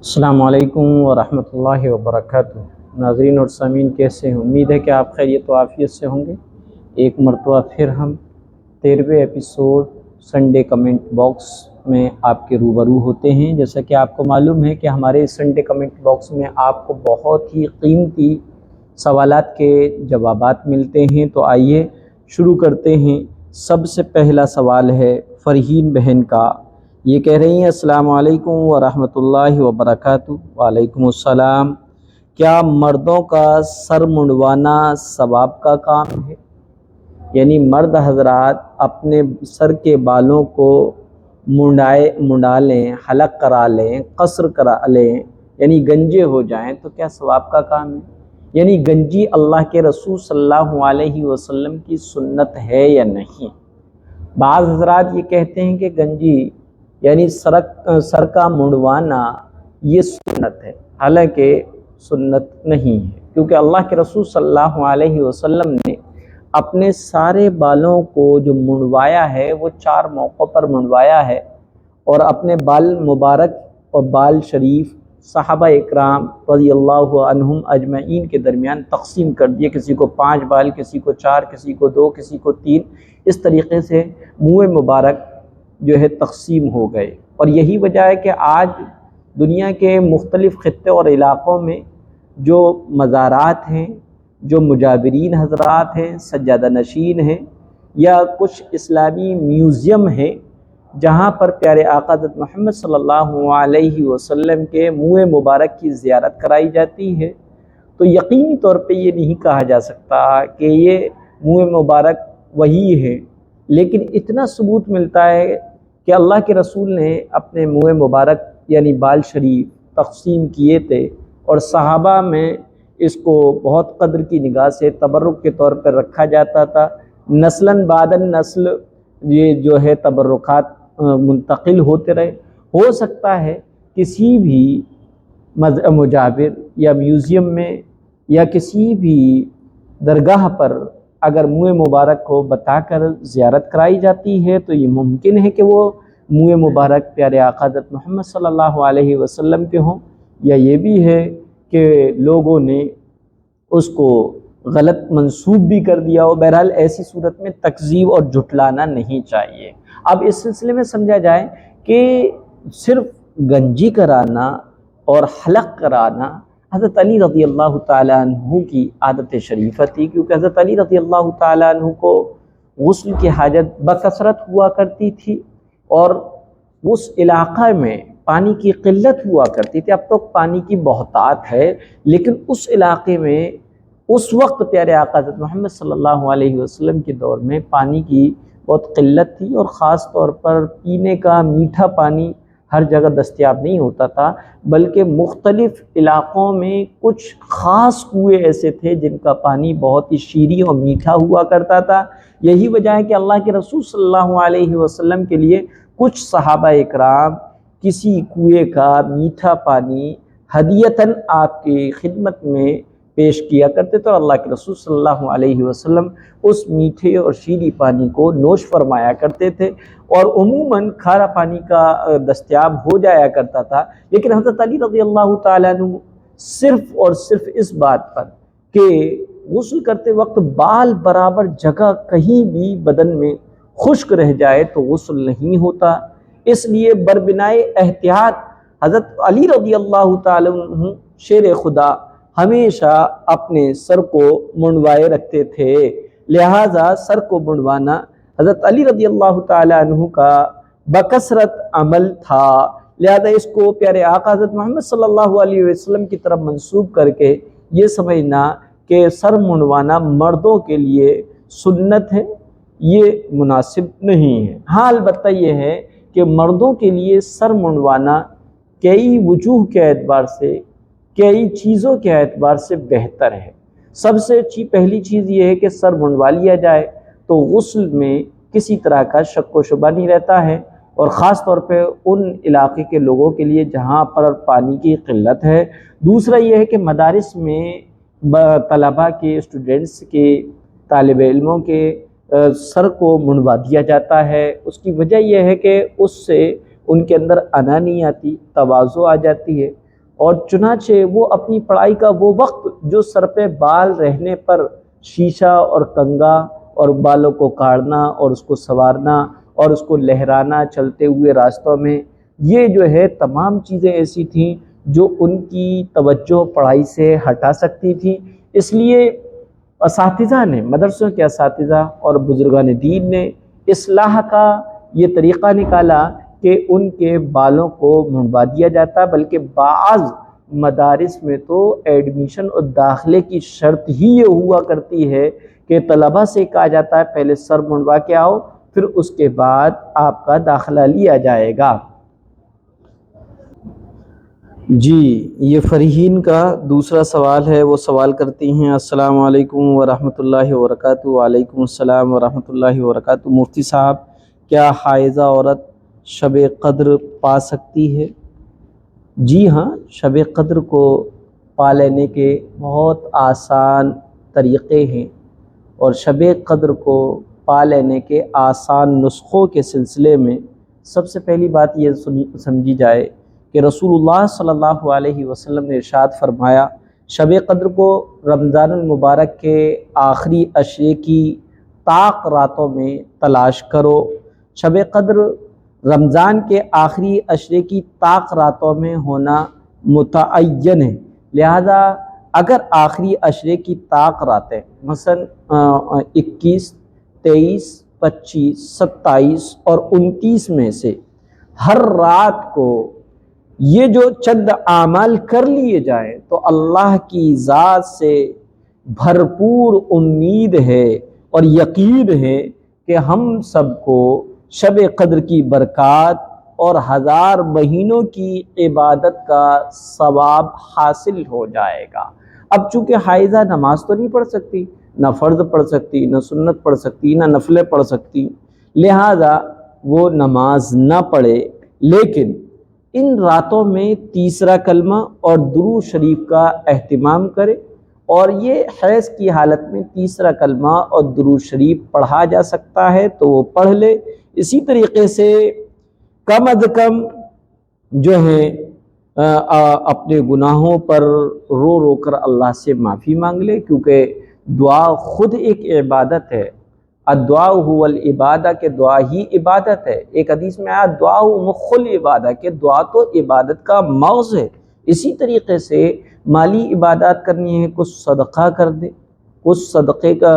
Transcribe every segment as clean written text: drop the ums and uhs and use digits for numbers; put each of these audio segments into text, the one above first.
السلام علیکم ورحمۃ اللہ وبرکاتہ۔ ناظرین اور سامعین کیسے ہیں؟ امید ہے کہ آپ خیریت و عافیت سے ہوں گے۔ ایک مرتبہ پھر ہم 13ویں ایپیسوڈ سنڈے کمنٹ باکس میں آپ کے روبرو ہوتے ہیں۔ جیسا کہ آپ کو معلوم ہے کہ ہمارے سنڈے کمنٹ باکس میں آپ کو بہت ہی قیمتی سوالات کے جوابات ملتے ہیں۔ تو آئیے شروع کرتے ہیں۔ سب سے پہلا سوال ہے فرحین بہن کا۔ یہ کہہ رہی ہیں السلام علیکم ورحمۃ اللہ وبرکاتہ۔ وعلیکم السلام۔ کیا مردوں کا سر منڈوانا ثواب کا کام ہے؟ یعنی مرد حضرات اپنے سر کے بالوں کو منڈا لیں، حلق کرا لیں، قصر کرا لیں، یعنی گنجے ہو جائیں تو کیا ثواب کا کام ہے؟ یعنی گنجی اللہ کے رسول صلی اللہ علیہ وسلم کی سنت ہے یا نہیں؟ بعض حضرات یہ کہتے ہیں کہ گنجی یعنی سر کا منڈوانا یہ سنت ہے، حالانکہ سنت نہیں ہے، کیونکہ اللہ کے رسول صلی اللہ علیہ وسلم نے اپنے سارے بالوں کو جو منڈوایا ہے وہ 4 موقعوں پر منڈوایا ہے، اور اپنے بال مبارک اور بال شریف صحابہ اکرام رضی اللہ عنہم اجمعین کے درمیان تقسیم کر دیے۔ کسی کو 5 بال، کسی کو 4، کسی کو 2، کسی کو 3، اس طریقے سے منہ مبارک جو ہے تقسیم ہو گئے۔ اور یہی وجہ ہے کہ آج دنیا کے مختلف خطے اور علاقوں میں جو مزارات ہیں، جو مجاورین حضرات ہیں، سجادہ نشین ہیں، یا کچھ اسلامی میوزیم ہیں جہاں پر پیارے آقا حضرت محمد صلی اللہ علیہ وسلم کے منہ مبارک کی زیارت کرائی جاتی ہے، تو یقینی طور پہ یہ نہیں کہا جا سکتا کہ یہ منہ مبارک وہی ہے، لیکن اتنا ثبوت ملتا ہے کہ اللہ کے رسول نے اپنے منہ مبارک یعنی بال شریف تقسیم کیے تھے، اور صحابہ میں اس کو بہت قدر کی نگاہ سے تبرک کے طور پر رکھا جاتا تھا۔ نسلاً بعد نسل یہ جو ہے تبرکات منتقل ہوتے رہے۔ ہو سکتا ہے کسی بھی مجاور یا میوزیم میں یا کسی بھی درگاہ پر اگر منہ مبارک کو بتا کر زیارت کرائی جاتی ہے تو یہ ممکن ہے کہ وہ منہ مبارک پیارے آقا حضرت محمد صلی اللہ علیہ وسلم کے ہوں، یا یہ بھی ہے کہ لوگوں نے اس کو غلط منسوب بھی کر دیا ہو۔ بہرحال ایسی صورت میں تکذیب اور جھٹلانا نہیں چاہیے۔ اب اس سلسلے میں سمجھا جائے کہ صرف گنجی کرانا اور حلق کرانا حضرت علی رضی اللہ تعالیٰ عنہ کی عادت شریفہ تھی، کیونکہ حضرت علی رضی اللہ تعالیٰ عنہ کو غسل کی حاجت بکثرت ہوا کرتی تھی، اور اس علاقہ میں پانی کی قلت ہوا کرتی تھی۔ اب تو پانی کی بہتات ہے، لیکن اس علاقے میں اس وقت پیارے آقا حضرت محمد صلی اللہ علیہ وسلم کے دور میں پانی کی بہت قلت تھی، اور خاص طور پر پینے کا میٹھا پانی ہر جگہ دستیاب نہیں ہوتا تھا، بلکہ مختلف علاقوں میں کچھ خاص کنویں ایسے تھے جن کا پانی بہت ہی شیریں اور میٹھا ہوا کرتا تھا۔ یہی وجہ ہے کہ اللہ کے رسول صلی اللہ علیہ وسلم کے لیے کچھ صحابہ اکرام کسی کنویں کا میٹھا پانی ہدیتاً آپ کی خدمت میں پیش کیا کرتے تھے، اور اللہ کے رسول صلی اللہ علیہ وسلم اس میٹھے اور شیریں پانی کو نوش فرمایا کرتے تھے، اور عموماً کھارا پانی کا دستیاب ہو جایا کرتا تھا۔ لیکن حضرت علی رضی اللہ تعالیٰ عنہ صرف اور صرف اس بات پر کہ غسل کرتے وقت بال برابر جگہ کہیں بھی بدن میں خشک رہ جائے تو غسل نہیں ہوتا، اس لیے بربنائے احتیاط حضرت علی رضی اللہ تعالیٰ عنہ شیر خدا ہمیشہ اپنے سر کو منڈوائے رکھتے تھے، لہٰذا سر کو منڈوانا حضرت علی رضی اللہ تعالیٰ عنہ کا بکثرت عمل تھا، لہذا اس کو پیارے آقا حضرت محمد صلی اللہ علیہ وسلم کی طرف منسوب کر کے یہ سمجھنا کہ سر منڈوانا مردوں کے لیے سنت ہے، یہ مناسب نہیں ہے۔ ہاں البتہ یہ ہے کہ مردوں کے لیے سر منڈوانا کئی وجوہ کے اعتبار سے، کئی چیزوں کے اعتبار سے بہتر ہے۔ سب سے پہلی چیز یہ ہے کہ سر منڈوا لیا جائے تو غسل میں کسی طرح کا شک و شبہ نہیں رہتا ہے، اور خاص طور پہ ان علاقے کے لوگوں کے لیے جہاں پر پانی کی قلت ہے۔ دوسرا یہ ہے کہ مدارس میں طلباء کے، اسٹوڈنٹس کے، طالب علموں کے سر کو منڈوا دیا جاتا ہے۔ اس کی وجہ یہ ہے کہ اس سے ان کے اندر انا نہیں آتی، تواضع آ جاتی ہے، اور چنانچہ وہ اپنی پڑھائی کا وہ وقت جو سر پہ بال رہنے پر شیشہ اور کنگا اور بالوں کو کاڑنا اور اس کو سنوارنا اور اس کو لہرانا چلتے ہوئے راستوں میں، یہ جو ہے تمام چیزیں ایسی تھیں جو ان کی توجہ پڑھائی سے ہٹا سکتی تھیں۔ اس لیے اساتذہ نے، مدرسوں کے اساتذہ اور بزرگان دین نے اصلاح کا یہ طریقہ نکالا کہ ان کے بالوں کو منڈوا دیا جاتا، بلکہ بعض مدارس میں تو ایڈمیشن اور داخلے کی شرط ہی یہ ہوا کرتی ہے کہ طلبہ سے کہا جاتا ہے پہلے سر منڈوا کے آؤ، پھر اس کے بعد آپ کا داخلہ لیا جائے گا۔ جی، یہ فرحین کا دوسرا سوال ہے، وہ سوال کرتی ہیں: السلام علیکم ورحمۃ اللہ وبرکاتہ۔ وعلیکم السلام ورحمۃ اللہ وبرکاتہ۔ مفتی صاحب، کیا حائضہ عورت شب قدر پا سکتی ہے؟ جی ہاں، شب قدر کو پا لینے کے بہت آسان طریقے ہیں، اور شب قدر کو پا لینے کے آسان نسخوں کے سلسلے میں سب سے پہلی بات یہ سمجھی جائے کہ رسول اللہ صلی اللہ علیہ وسلم نے ارشاد فرمایا، شب قدر کو رمضان المبارک کے آخری عشرے کی طاق راتوں میں تلاش کرو۔ شب قدر رمضان کے آخری عشرے کی طاق راتوں میں ہونا متعین ہے، لہذا اگر آخری عشرے کی طاق راتیں مثلا 21، 23، 25، 27 اور 29 میں سے ہر رات کو یہ جو چند اعمال کر لیے جائیں تو اللہ کی ذات سے بھرپور امید ہے اور یقین ہے کہ ہم سب کو شب قدر کی برکات اور 1000 مہینوں کی عبادت کا ثواب حاصل ہو جائے گا۔ اب چونکہ حائضہ نماز تو نہیں پڑھ سکتی، نہ فرض پڑھ سکتی، نہ سنت پڑھ سکتی، نہ نفلیں پڑھ سکتی، لہذا وہ نماز نہ پڑھے، لیکن ان راتوں میں تیسرا کلمہ اور درود شریف کا اہتمام کرے، اور یہ حیض کی حالت میں تیسرا کلمہ اور درود شریف پڑھا جا سکتا ہے تو وہ پڑھ لے۔ اسی طریقے سے کم از کم جو ہے اپنے گناہوں پر رو رو کر اللہ سے معافی مانگ لے، کیونکہ دعا خود ایک عبادت ہے۔ الدعاء هو العبادہ، کہ دعا ہی عبادت ہے۔ ایک حدیث میں آیا دعاء مخ العبادہ، کہ دعا تو عبادت کا مغز ہے۔ اسی طریقے سے مالی عبادات کرنی ہے، کچھ صدقہ کر دے، کچھ صدقے کا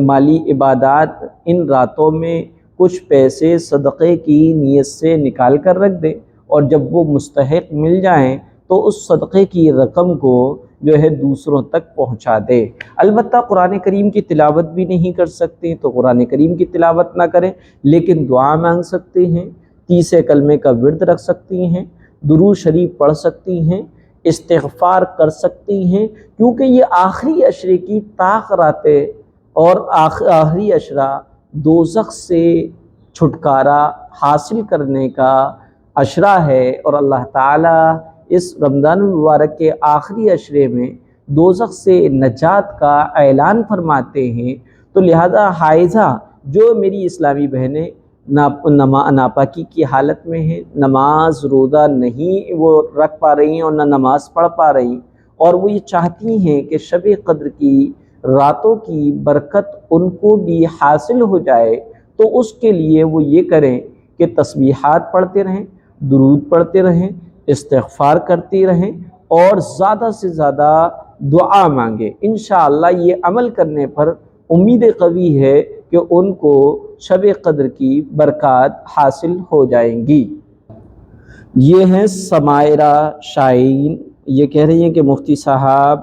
مالی عبادات ان راتوں میں کچھ پیسے صدقے کی نیت سے نکال کر رکھ دے، اور جب وہ مستحق مل جائیں تو اس صدقے کی رقم کو جو ہے دوسروں تک پہنچا دے۔ البتہ قرآن کریم کی تلاوت بھی نہیں کر سکتے تو قرآن کریم کی تلاوت نہ کریں، لیکن دعا مانگ سکتے ہیں، 30 کلمے کا ورد رکھ سکتی ہیں، درود شریف پڑھ سکتی ہیں، استغفار کر سکتی ہیں، کیونکہ یہ آخری عشرے کی طاق راتیں اور آخری عشرہ دوزخ سے چھٹکارا حاصل کرنے کا عشرہ ہے، اور اللہ تعالیٰ اس رمضان المبارک کے آخری عشرے میں دوزخ سے نجات کا اعلان فرماتے ہیں۔ تو لہذا حائضہ جو میری اسلامی بہنیں ناپاکی کی حالت میں ہیں، نماز روزہ نہیں وہ رکھ پا رہی ہیں اور نہ نماز پڑھ پا رہی، اور وہ یہ چاہتی ہیں کہ شب قدر کی راتوں کی برکت ان کو بھی حاصل ہو جائے، تو اس کے لیے وہ یہ کریں کہ تسبیحات پڑھتے رہیں، درود پڑھتے رہیں، استغفار کرتی رہیں، اور زیادہ سے زیادہ دعا مانگیں۔ انشاءاللہ یہ عمل کرنے پر امید قوی ہے کہ ان کو شب قدر کی برکات حاصل ہو جائیں گی۔ یہ ہیں سمائرہ شاہین، یہ کہہ رہی ہیں کہ مفتی صاحب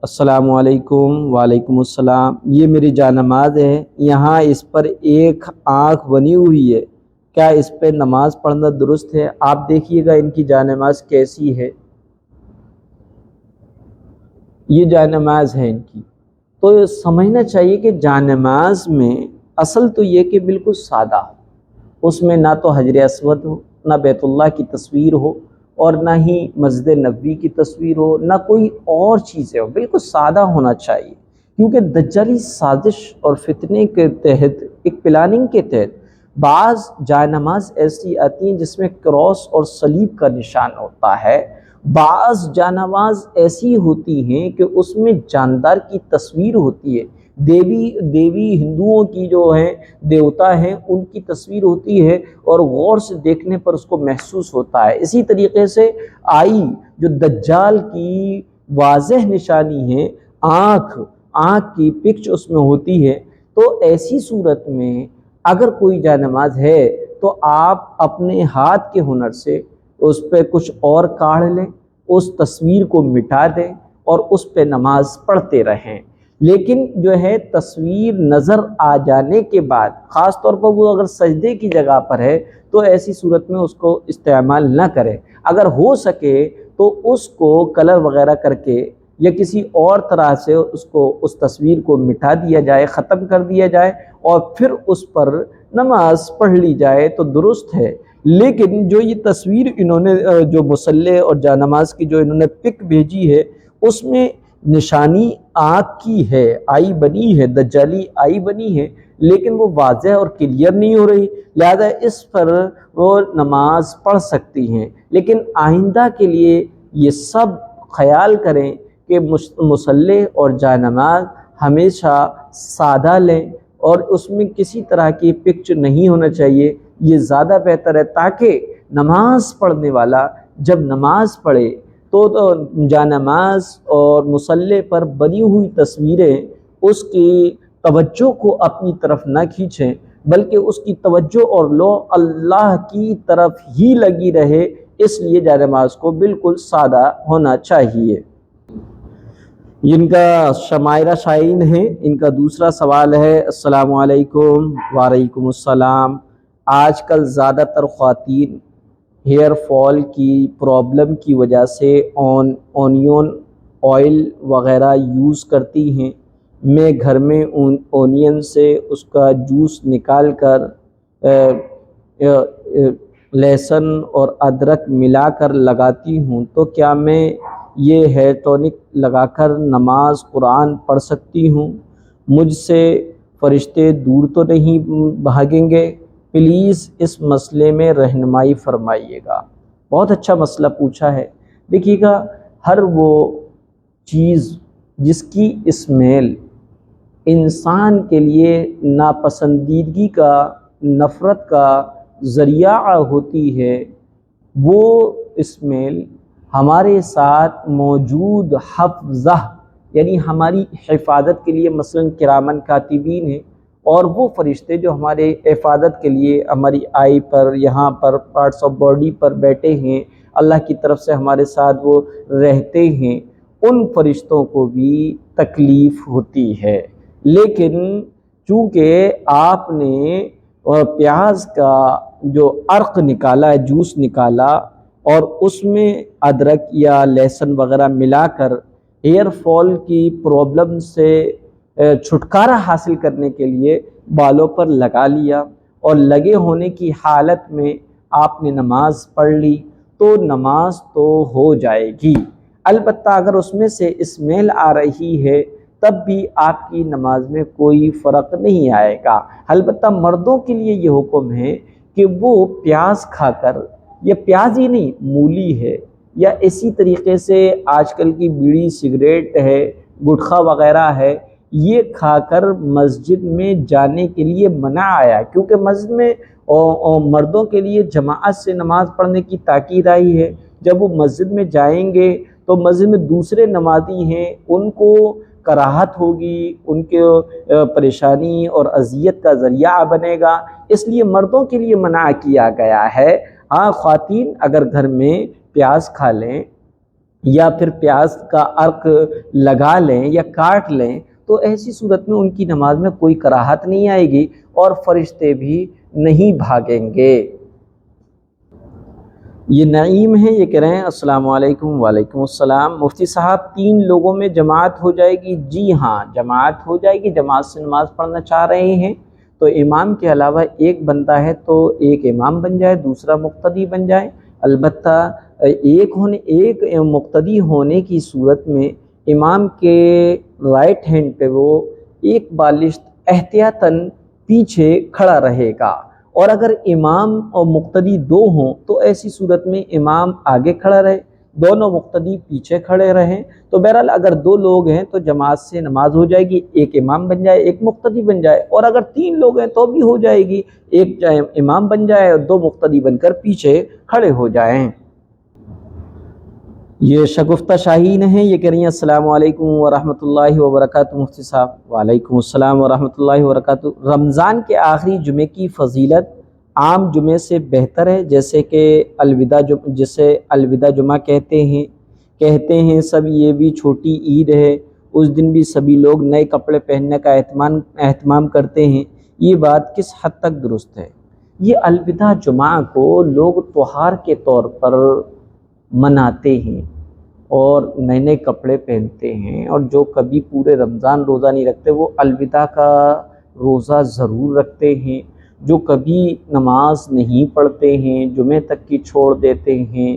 السلام علیکم۔ وعلیکم السلام۔ یہ میری جانماز ہے، یہاں اس پر ایک آنکھ بنی ہوئی ہے، کیا اس پہ نماز پڑھنا درست ہے؟ آپ دیکھیے گا ان کی جانماز کیسی ہے، یہ جانماز ہے ان کی۔ تو سمجھنا چاہیے کہ جانماز میں اصل تو یہ کہ بالکل سادہ، اس میں نہ تو حجر اسود ہو، نہ بیت اللہ کی تصویر ہو، اور نہ ہی مسجد نبوی کی تصویر ہو، نہ کوئی اور چیزیں ہو، بالکل سادہ ہونا چاہیے، کیونکہ دجالی سازش اور فتنے کے تحت، ایک پلاننگ کے تحت بعض جائے نماز ایسی آتی ہیں جس میں کراس اور صلیب کا نشان ہوتا ہے، بعض جانواز ایسی ہوتی ہیں کہ اس میں جاندار کی تصویر ہوتی ہے، دیوی ہندوؤں کی جو ہے دیوتا ہیں ان کی تصویر ہوتی ہے، اور غور سے دیکھنے پر اس کو محسوس ہوتا ہے۔ اسی طریقے سے آئی جو دجال کی واضح نشانی ہے، آنکھ کی پکچ اس میں ہوتی ہے، تو ایسی صورت میں اگر کوئی جانماز ہے تو آپ اپنے ہاتھ کے ہنر سے اس پہ کچھ اور کاڑھ لیں، اس تصویر کو مٹا دیں اور اس پہ نماز پڑھتے رہیں۔ لیکن جو ہے تصویر نظر آ جانے کے بعد، خاص طور پر وہ اگر سجدے کی جگہ پر ہے تو ایسی صورت میں اس کو استعمال نہ کریں۔ اگر ہو سکے تو اس کو کلر وغیرہ کر کے یا کسی اور طرح سے اس تصویر کو مٹا دیا جائے، ختم کر دیا جائے، اور پھر اس پر نماز پڑھ لی جائے تو درست ہے۔ لیکن جو یہ تصویر انہوں نے جو مصلی اور جانماز کی جو انہوں نے پک بھیجی ہے، اس میں نشانی آنکھ کی ہے، آئی بنی ہے، دجالی آئی بنی ہے، لیکن وہ واضح اور کلیئر نہیں ہو رہی، لہذا اس پر وہ نماز پڑھ سکتی ہیں۔ لیکن آئندہ کے لیے یہ سب خیال کریں کہ مصلی اور جانماز ہمیشہ سادہ لیں، اور اس میں کسی طرح کی پکچ نہیں ہونا چاہیے، یہ زیادہ بہتر ہے، تاکہ نماز پڑھنے والا جب نماز پڑھے تو جانماز اور مصلی پر بنی ہوئی تصویریں اس کی توجہ کو اپنی طرف نہ کھینچیں، بلکہ اس کی توجہ اور لو اللہ کی طرف ہی لگی رہے۔ اس لیے جانماز کو بالکل سادہ ہونا چاہیے۔ ان کا شمائرہ شائن ہے۔ ان کا دوسرا سوال ہے، السلام علیکم۔ وعلیکم السلام۔ آج کل زیادہ تر خواتین ہیئر فال کی پرابلم کی وجہ سے اونین آئل وغیرہ یوز کرتی ہیں۔ میں گھر میں اونین سے اس کا جوس نکال کر لہسن اور ادرک ملا کر لگاتی ہوں، تو کیا میں یہ ہیئر ٹونک لگا کر نماز قرآن پڑھ سکتی ہوں؟ مجھ سے فرشتے دور تو نہیں بھاگیں گے؟ پلیز اس مسئلے میں رہنمائی فرمائیے گا۔ بہت اچھا مسئلہ پوچھا ہے۔ دیکھیے گا، ہر وہ چیز جس کی اسمیل انسان کے لیے ناپسندیدگی کا، نفرت کا ذریعہ ہوتی ہے، وہ اسمیل ہمارے ساتھ موجود حفظہ یعنی ہماری حفاظت کے لیے مثلاً کرامن کاتبین ہیں، اور وہ فرشتے جو ہمارے حفاظت کے لیے ہماری آئی پر، یہاں پر پارٹس آف باڈی پر بیٹھے ہیں، اللہ کی طرف سے ہمارے ساتھ وہ رہتے ہیں، ان فرشتوں کو بھی تکلیف ہوتی ہے۔ لیکن چونکہ آپ نے پیاز کا جو عرق نکالا ہے، جوس نکالا، اور اس میں ادرک یا لہسن وغیرہ ملا کر ہیئر فال کی پرابلم سے چھٹکارا حاصل کرنے کے لیے بالوں پر لگا لیا، اور لگے ہونے کی حالت میں آپ نے نماز پڑھ لی، تو نماز تو ہو جائے گی۔ البتہ اگر اس میں سے اسمیل آ رہی ہے تب بھی آپ کی نماز میں کوئی فرق نہیں آئے گا۔ البتہ مردوں کے لیے یہ حکم ہے کہ وہ پیاز کھا کر، یا پیاز ہی نہیں، مولی ہے، یا اسی طریقے سے آج کل کی بیڑی سگریٹ ہے، گٹخا وغیرہ ہے، یہ کھا کر مسجد میں جانے کے لیے منع آیا، کیونکہ مسجد میں مردوں کے لیے جماعت سے نماز پڑھنے کی تاکید آئی ہے۔ جب وہ مسجد میں جائیں گے تو مسجد میں دوسرے نمازی ہیں، ان کو کراہت ہوگی، ان کے پریشانی اور اذیت کا ذریعہ بنے گا، اس لیے مردوں کے لیے منع کیا گیا ہے۔ ہاں، خواتین اگر گھر میں پیاز کھا لیں یا پھر پیاز کا عرق لگا لیں یا کاٹ لیں تو ایسی صورت میں ان کی نماز میں کوئی کراہت نہیں آئے گی، اور فرشتے بھی نہیں بھاگیں گے۔ یہ نعیم ہے، یہ کہہ رہے ہیں السلام علیکم۔ وعلیکم السلام۔ مفتی صاحب، 3 لوگوں میں جماعت ہو جائے گی؟ جی ہاں، جماعت ہو جائے گی۔ جماعت سے نماز پڑھنا چاہ رہے ہیں تو امام کے علاوہ ایک بندہ ہے تو ایک امام بن جائے، دوسرا مقتدی بن جائے۔ البتہ ایک مقتدی ہونے کی صورت میں امام کے رائٹ ہینڈ پہ وہ ایک بالشت احتیاطاً پیچھے کھڑا رہے گا، اور اگر امام اور مقتدی 2 ہوں تو ایسی صورت میں امام آگے کھڑا رہے، دونوں مقتدی پیچھے کھڑے رہیں۔ تو بہرحال اگر 2 لوگ ہیں تو جماعت سے نماز ہو جائے گی، ایک امام بن جائے، ایک مقتدی بن جائے، اور اگر 3 لوگ ہیں تو بھی ہو جائے گی، ایک امام بن جائے اور 2 مقتدی بن کر پیچھے کھڑے ہو جائیں۔ یہ شگفتہ شاہین ہیں، یہ کہہ رہی ہیں السلام علیکم ورحمۃ اللہ وبرکاتہ مفتی صاحب۔ وعلیکم السلام ورحمۃ اللہ وبرکاتہ۔ رمضان کے آخری جمعے کی فضیلت عام جمعے سے بہتر ہے، جیسے کہ جسے الوداع جمعہ کہتے ہیں سب، یہ بھی چھوٹی عید ہے، اس دن بھی سبھی لوگ نئے کپڑے پہننے کا اہتمام کرتے ہیں، یہ بات کس حد تک درست ہے؟ یہ الوداع جمعہ کو لوگ تہوار کے طور پر مناتے ہیں اور نئے نئے کپڑے پہنتے ہیں، اور جو کبھی پورے رمضان روزہ نہیں رکھتے وہ الوداع کا روزہ ضرور رکھتے ہیں، جو کبھی نماز نہیں پڑھتے ہیں، جمعے تک کی چھوڑ دیتے ہیں،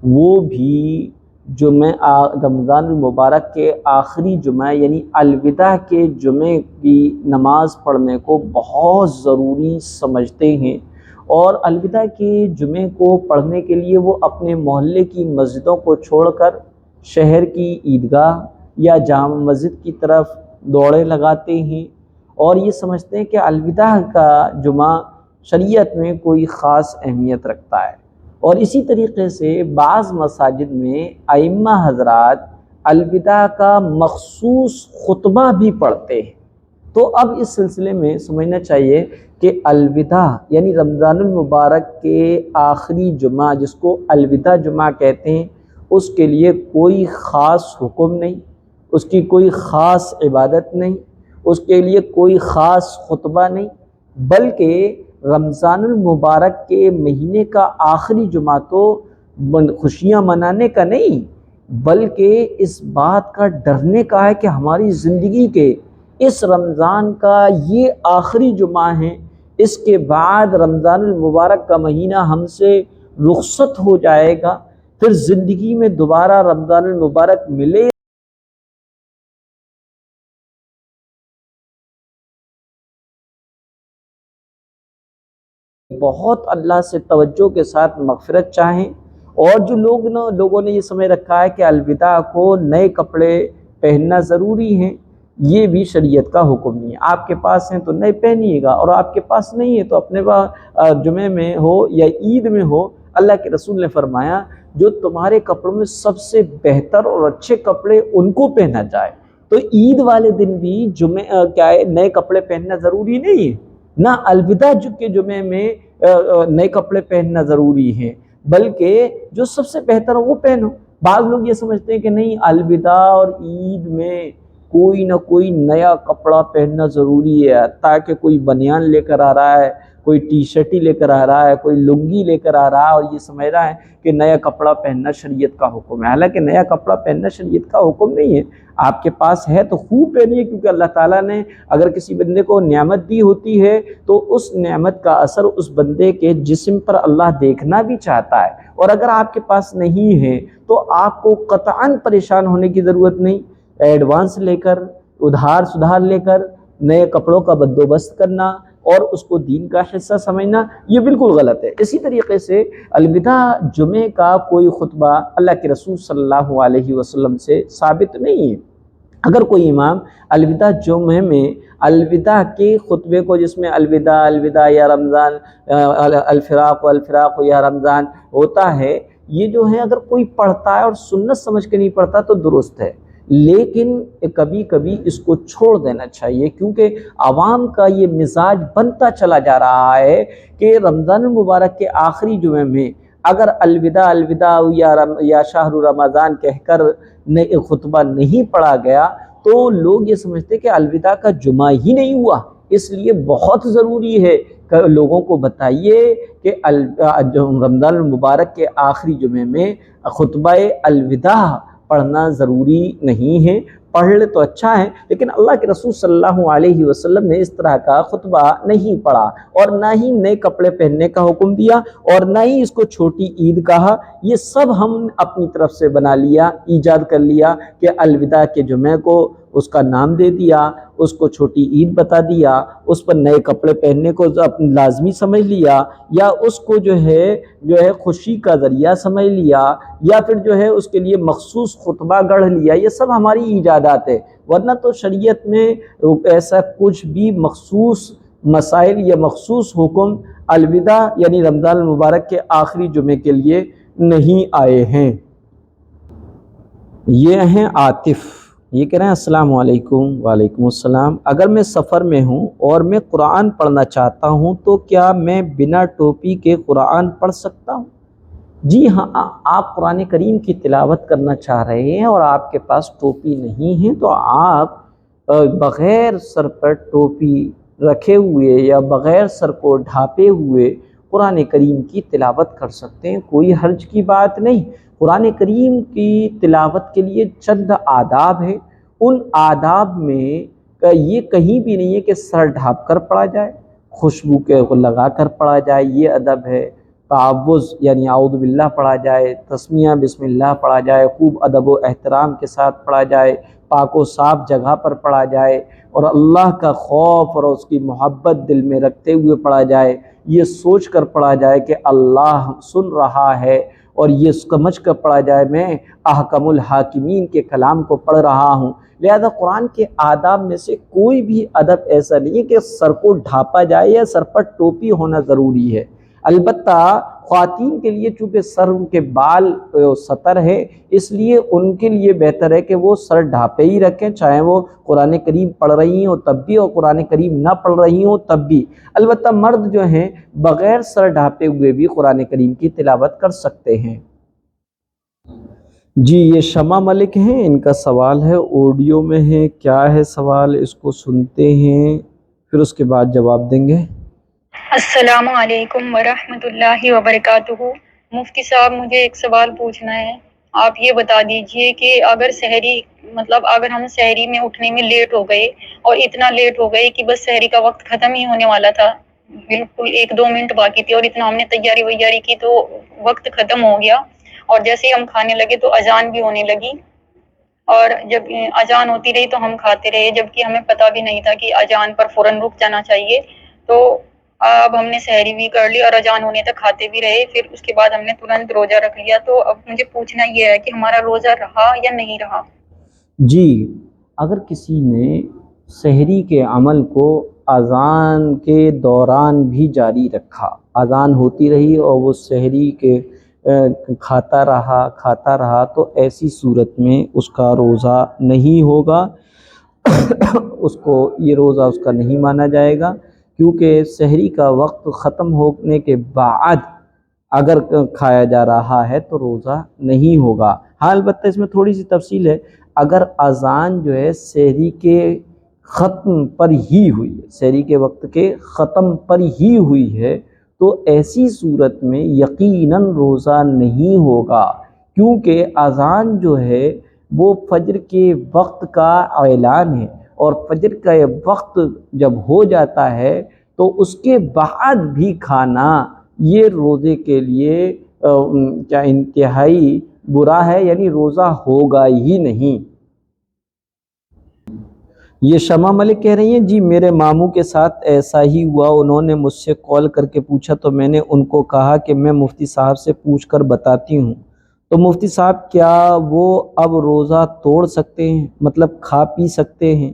وہ بھی رمضان المبارک کے آخری جمعہ یعنی الوداع کے جمعے کی نماز پڑھنے کو بہت ضروری سمجھتے ہیں، اور الوداع کے جمعے کو پڑھنے کے لیے وہ اپنے محلے کی مسجدوں کو چھوڑ کر شہر کی عیدگاہ یا جامع مسجد کی طرف دوڑیں لگاتے ہیں، اور یہ سمجھتے ہیں کہ الوداع کا جمعہ شریعت میں کوئی خاص اہمیت رکھتا ہے۔ اور اسی طریقے سے بعض مساجد میں ائمہ حضرات الوداع کا مخصوص خطبہ بھی پڑھتے ہیں۔ تو اب اس سلسلے میں سمجھنا چاہیے کہ الوداع یعنی رمضان المبارک کے آخری جمعہ جس کو الوداع جمعہ کہتے ہیں، اس کے لیے کوئی خاص حکم نہیں، اس کی کوئی خاص عبادت نہیں، اس کے لیے کوئی خاص خطبہ نہیں، بلکہ رمضان المبارک کے مہینے کا آخری جمعہ تو خوشیاں منانے کا نہیں، بلکہ اس بات کا ڈرنے کا ہے کہ ہماری زندگی کے اس رمضان کا یہ آخری جمعہ ہے، اس کے بعد رمضان المبارک کا مہینہ ہم سے رخصت ہو جائے گا، پھر زندگی میں دوبارہ رمضان المبارک ملے بہت اللہ سے توجہ کے ساتھ مغفرت چاہیں۔ اور جو لوگوں نے یہ سمجھ رکھا ہے کہ الوداع کو نئے کپڑے پہننا ضروری ہے، یہ بھی شریعت کا حکم نہیں ہے۔ آپ کے پاس ہیں تو نئے پہنیے گا، اور آپ کے پاس نہیں ہے تو اپنے جمعے میں ہو یا عید میں ہو، اللہ کے رسول نے فرمایا جو تمہارے کپڑوں میں سب سے بہتر اور اچھے کپڑے ان کو پہنا جائے۔ تو عید والے دن بھی نئے کپڑے پہننا ضروری نہیں ہے، نہ الوداع کے جمعے میں نئے کپڑے پہننا ضروری ہے، بلکہ جو سب سے بہتر ہو وہ پہنو۔ بعض لوگ یہ سمجھتے ہیں کہ نہیں، الوداع اور عید میں کوئی نہ کوئی نیا کپڑا پہننا ضروری ہے، تاکہ کوئی بنیان لے کر آ رہا ہے، کوئی ٹی شرٹ ہی لے کر آ رہا ہے، کوئی لنگی لے کر آ رہا ہے، اور یہ سمجھ رہا ہے کہ نیا کپڑا پہننا شریعت کا حکم ہے۔ حالانکہ نیا کپڑا پہننا شریعت کا حکم نہیں ہے، آپ کے پاس ہے تو خوب پہنیے، کیونکہ اللہ تعالیٰ نے اگر کسی بندے کو نعمت دی ہوتی ہے تو اس نعمت کا اثر اس بندے کے جسم پر اللہ دیکھنا بھی چاہتا ہے، اور اگر آپ کے پاس نہیں ہے تو آپ کو قطعاً پریشان ہونے کی ضرورت نہیں۔ ایڈوانس لے کر، ادھار سدھار لے کر نئے کپڑوں کا بندوبست کرنا اور اس کو دین کا حصہ سمجھنا، یہ بالکل غلط ہے۔ اسی طریقے سے الوداع جمعے کا کوئی خطبہ اللہ کے رسول صلی اللہ علیہ وسلم سے ثابت نہیں ہے۔ اگر کوئی امام الوداع جمعے میں الوداع کے خطبے کو، جس میں الوداع الوداع یا رمضان، الفراق الفراق یا رمضان ہوتا ہے، یہ جو ہے اگر کوئی پڑھتا ہے اور سنت سمجھ کے نہیں پڑھتا تو درست ہے، لیکن کبھی کبھی اس کو چھوڑ دینا چاہیے، کیونکہ عوام کا یہ مزاج بنتا چلا جا رہا ہے کہ رمضان المبارک کے آخری جمعے میں اگر الوداع الوداع یا شہر رمضان کہہ کر خطبہ نہیں پڑھا گیا تو لوگ یہ سمجھتے کہ الوداع کا جمعہ ہی نہیں ہوا۔ اس لیے بہت ضروری ہے کہ لوگوں کو بتائیے کہ رمضان المبارک کے آخری جمعے میں خطبہ الوداع پڑھنا ضروری نہیں ہے، پڑھ لے تو اچھا ہے، لیکن اللہ کے رسول صلی اللہ علیہ وسلم نے اس طرح کا خطبہ نہیں پڑھا، اور نہ ہی نئے کپڑے پہننے کا حکم دیا، اور نہ ہی اس کو چھوٹی عید کہا۔ یہ سب ہم اپنی طرف سے بنا لیا، ایجاد کر لیا کہ الوداع کے جمعے کو اس کا نام دے دیا، اس کو چھوٹی عید بتا دیا، اس پر نئے کپڑے پہننے کو لازمی سمجھ لیا، یا اس کو جو ہے خوشی کا ذریعہ سمجھ لیا، یا پھر جو ہے اس کے لیے مخصوص خطبہ گڑھ لیا، یہ سب ہماری ایجادات ہے۔ ورنہ تو شریعت میں ایسا کچھ بھی مخصوص مسائل یا مخصوص حکم الوداع یعنی رمضان المبارک کے آخری جمعے کے لیے نہیں آئے ہیں۔ یہ ہیں عاطف، یہ کہہ رہے ہیں السلام علیکم۔ وعلیکم السلام۔ اگر میں سفر میں ہوں اور میں قرآن پڑھنا چاہتا ہوں تو کیا میں بنا ٹوپی کے قرآن پڑھ سکتا ہوں؟ جی ہاں، آپ قرآن کریم کی تلاوت کرنا چاہ رہے ہیں اور آپ کے پاس ٹوپی نہیں ہے تو آپ بغیر سر پر ٹوپی رکھے ہوئے یا بغیر سر کو ڈھانپے ہوئے قرآن کریم کی تلاوت کر سکتے ہیں، کوئی حرج کی بات نہیں۔ قرآن کریم کی تلاوت کے لیے چند آداب ہیں، ان آداب میں یہ کہیں بھی نہیں ہے کہ سر ڈھانپ کر پڑھا جائے، خوشبو کے لگا کر پڑھا جائے، یہ ادب ہے۔ تعوذ یعنی اعوذ باللہ پڑھا جائے، تسمیہ بسم اللہ پڑھا جائے، خوب ادب و احترام کے ساتھ پڑھا جائے، پاک و صاف جگہ پر پڑھا جائے، اور اللہ کا خوف اور اس کی محبت دل میں رکھتے ہوئے پڑھا جائے، یہ سوچ کر پڑھا جائے کہ اللہ سن رہا ہے، اور یہ سمجھ کر پڑھا جائے میں احکم الحاکمین کے کلام کو پڑھ رہا ہوں۔ لہذا قرآن کے آداب میں سے کوئی بھی ادب ایسا نہیں ہے کہ سر کو ڈھانپا جائے یا سر پر ٹوپی ہونا ضروری ہے۔ البتہ خواتین کے لیے چونکہ سر ان کے بال سطر ہے، اس لیے ان کے لیے بہتر ہے کہ وہ سر ڈھانپے ہی رکھیں، چاہے وہ قرآن کریم پڑھ رہی ہوں تب بھی اور قرآن کریم نہ پڑھ رہی ہوں تب بھی۔ البتہ مرد جو ہیں بغیر سر ڈھانپے ہوئے بھی قرآن کریم کی تلاوت کر سکتے ہیں۔ جی یہ شمع ملک ہیں، ان کا سوال ہے آڈیو میں ہے، کیا ہے سوال اس کو سنتے ہیں پھر اس کے بعد جواب دیں گے۔ السلام علیکم ورحمۃ اللہ وبرکاتہ۔ مفتی صاحب مجھے ایک سوال پوچھنا ہے، آپ یہ بتا دیجئے کہ اگر سحری اگر ہم سحری میں اٹھنے میں لیٹ ہو گئے اور اتنا لیٹ ہو گئے کہ بس سحری کا وقت ختم ہی ہونے والا تھا، بالکل 1-2 منٹ باقی تھے، اور اتنا ہم نے تیاری کی تو وقت ختم ہو گیا، اور جیسے ہی ہم کھانے لگے تو اذان بھی ہونے لگی، اور جب اذان ہوتی رہی تو ہم کھاتے رہے، جبکہ ہمیں پتہ بھی نہیں تھا کہ اذان پر فوراً رک جانا چاہیے۔ تو اب ہم نے سحری بھی کر لی اور اذان ہونے تک کھاتے بھی رہے، پھر اس کے بعد ہم نے ترنت روزہ رکھ لیا۔ تو اب مجھے پوچھنا یہ ہے کہ ہمارا روزہ رہا یا نہیں رہا؟ جی اگر کسی نے سحری کے عمل کو اذان کے دوران بھی جاری رکھا، اذان ہوتی رہی اور وہ سحری کے کھاتا رہا تو ایسی صورت میں اس کا روزہ نہیں ہوگا، اس کو یہ روزہ اس کا نہیں مانا جائے گا، کیونکہ سحری کا وقت ختم ہونے کے بعد اگر کھایا جا رہا ہے تو روزہ نہیں ہوگا۔ ہاں البتہ اس میں تھوڑی سی تفصیل ہے، اگر اذان جو ہے سحری کے ختم پر ہی ہوئی ہے، سحری کے وقت کے ختم پر ہی ہوئی ہے، تو ایسی صورت میں یقیناً روزہ نہیں ہوگا، کیونکہ اذان جو ہے وہ فجر کے وقت کا اعلان ہے، اور فجر کا یہ وقت جب ہو جاتا ہے تو اس کے بعد بھی کھانا یہ روزے کے لیے کیا انتہائی برا ہے، یعنی روزہ ہوگا ہی نہیں۔ یہ شمع ملک کہہ رہی ہیں جی میرے ماموں کے ساتھ ایسا ہی ہوا، انہوں نے مجھ سے کال کر کے پوچھا تو میں نے ان کو کہا کہ میں مفتی صاحب سے پوچھ کر بتاتی ہوں، تو مفتی صاحب کیا وہ اب روزہ توڑ سکتے ہیں، مطلب کھا پی سکتے ہیں؟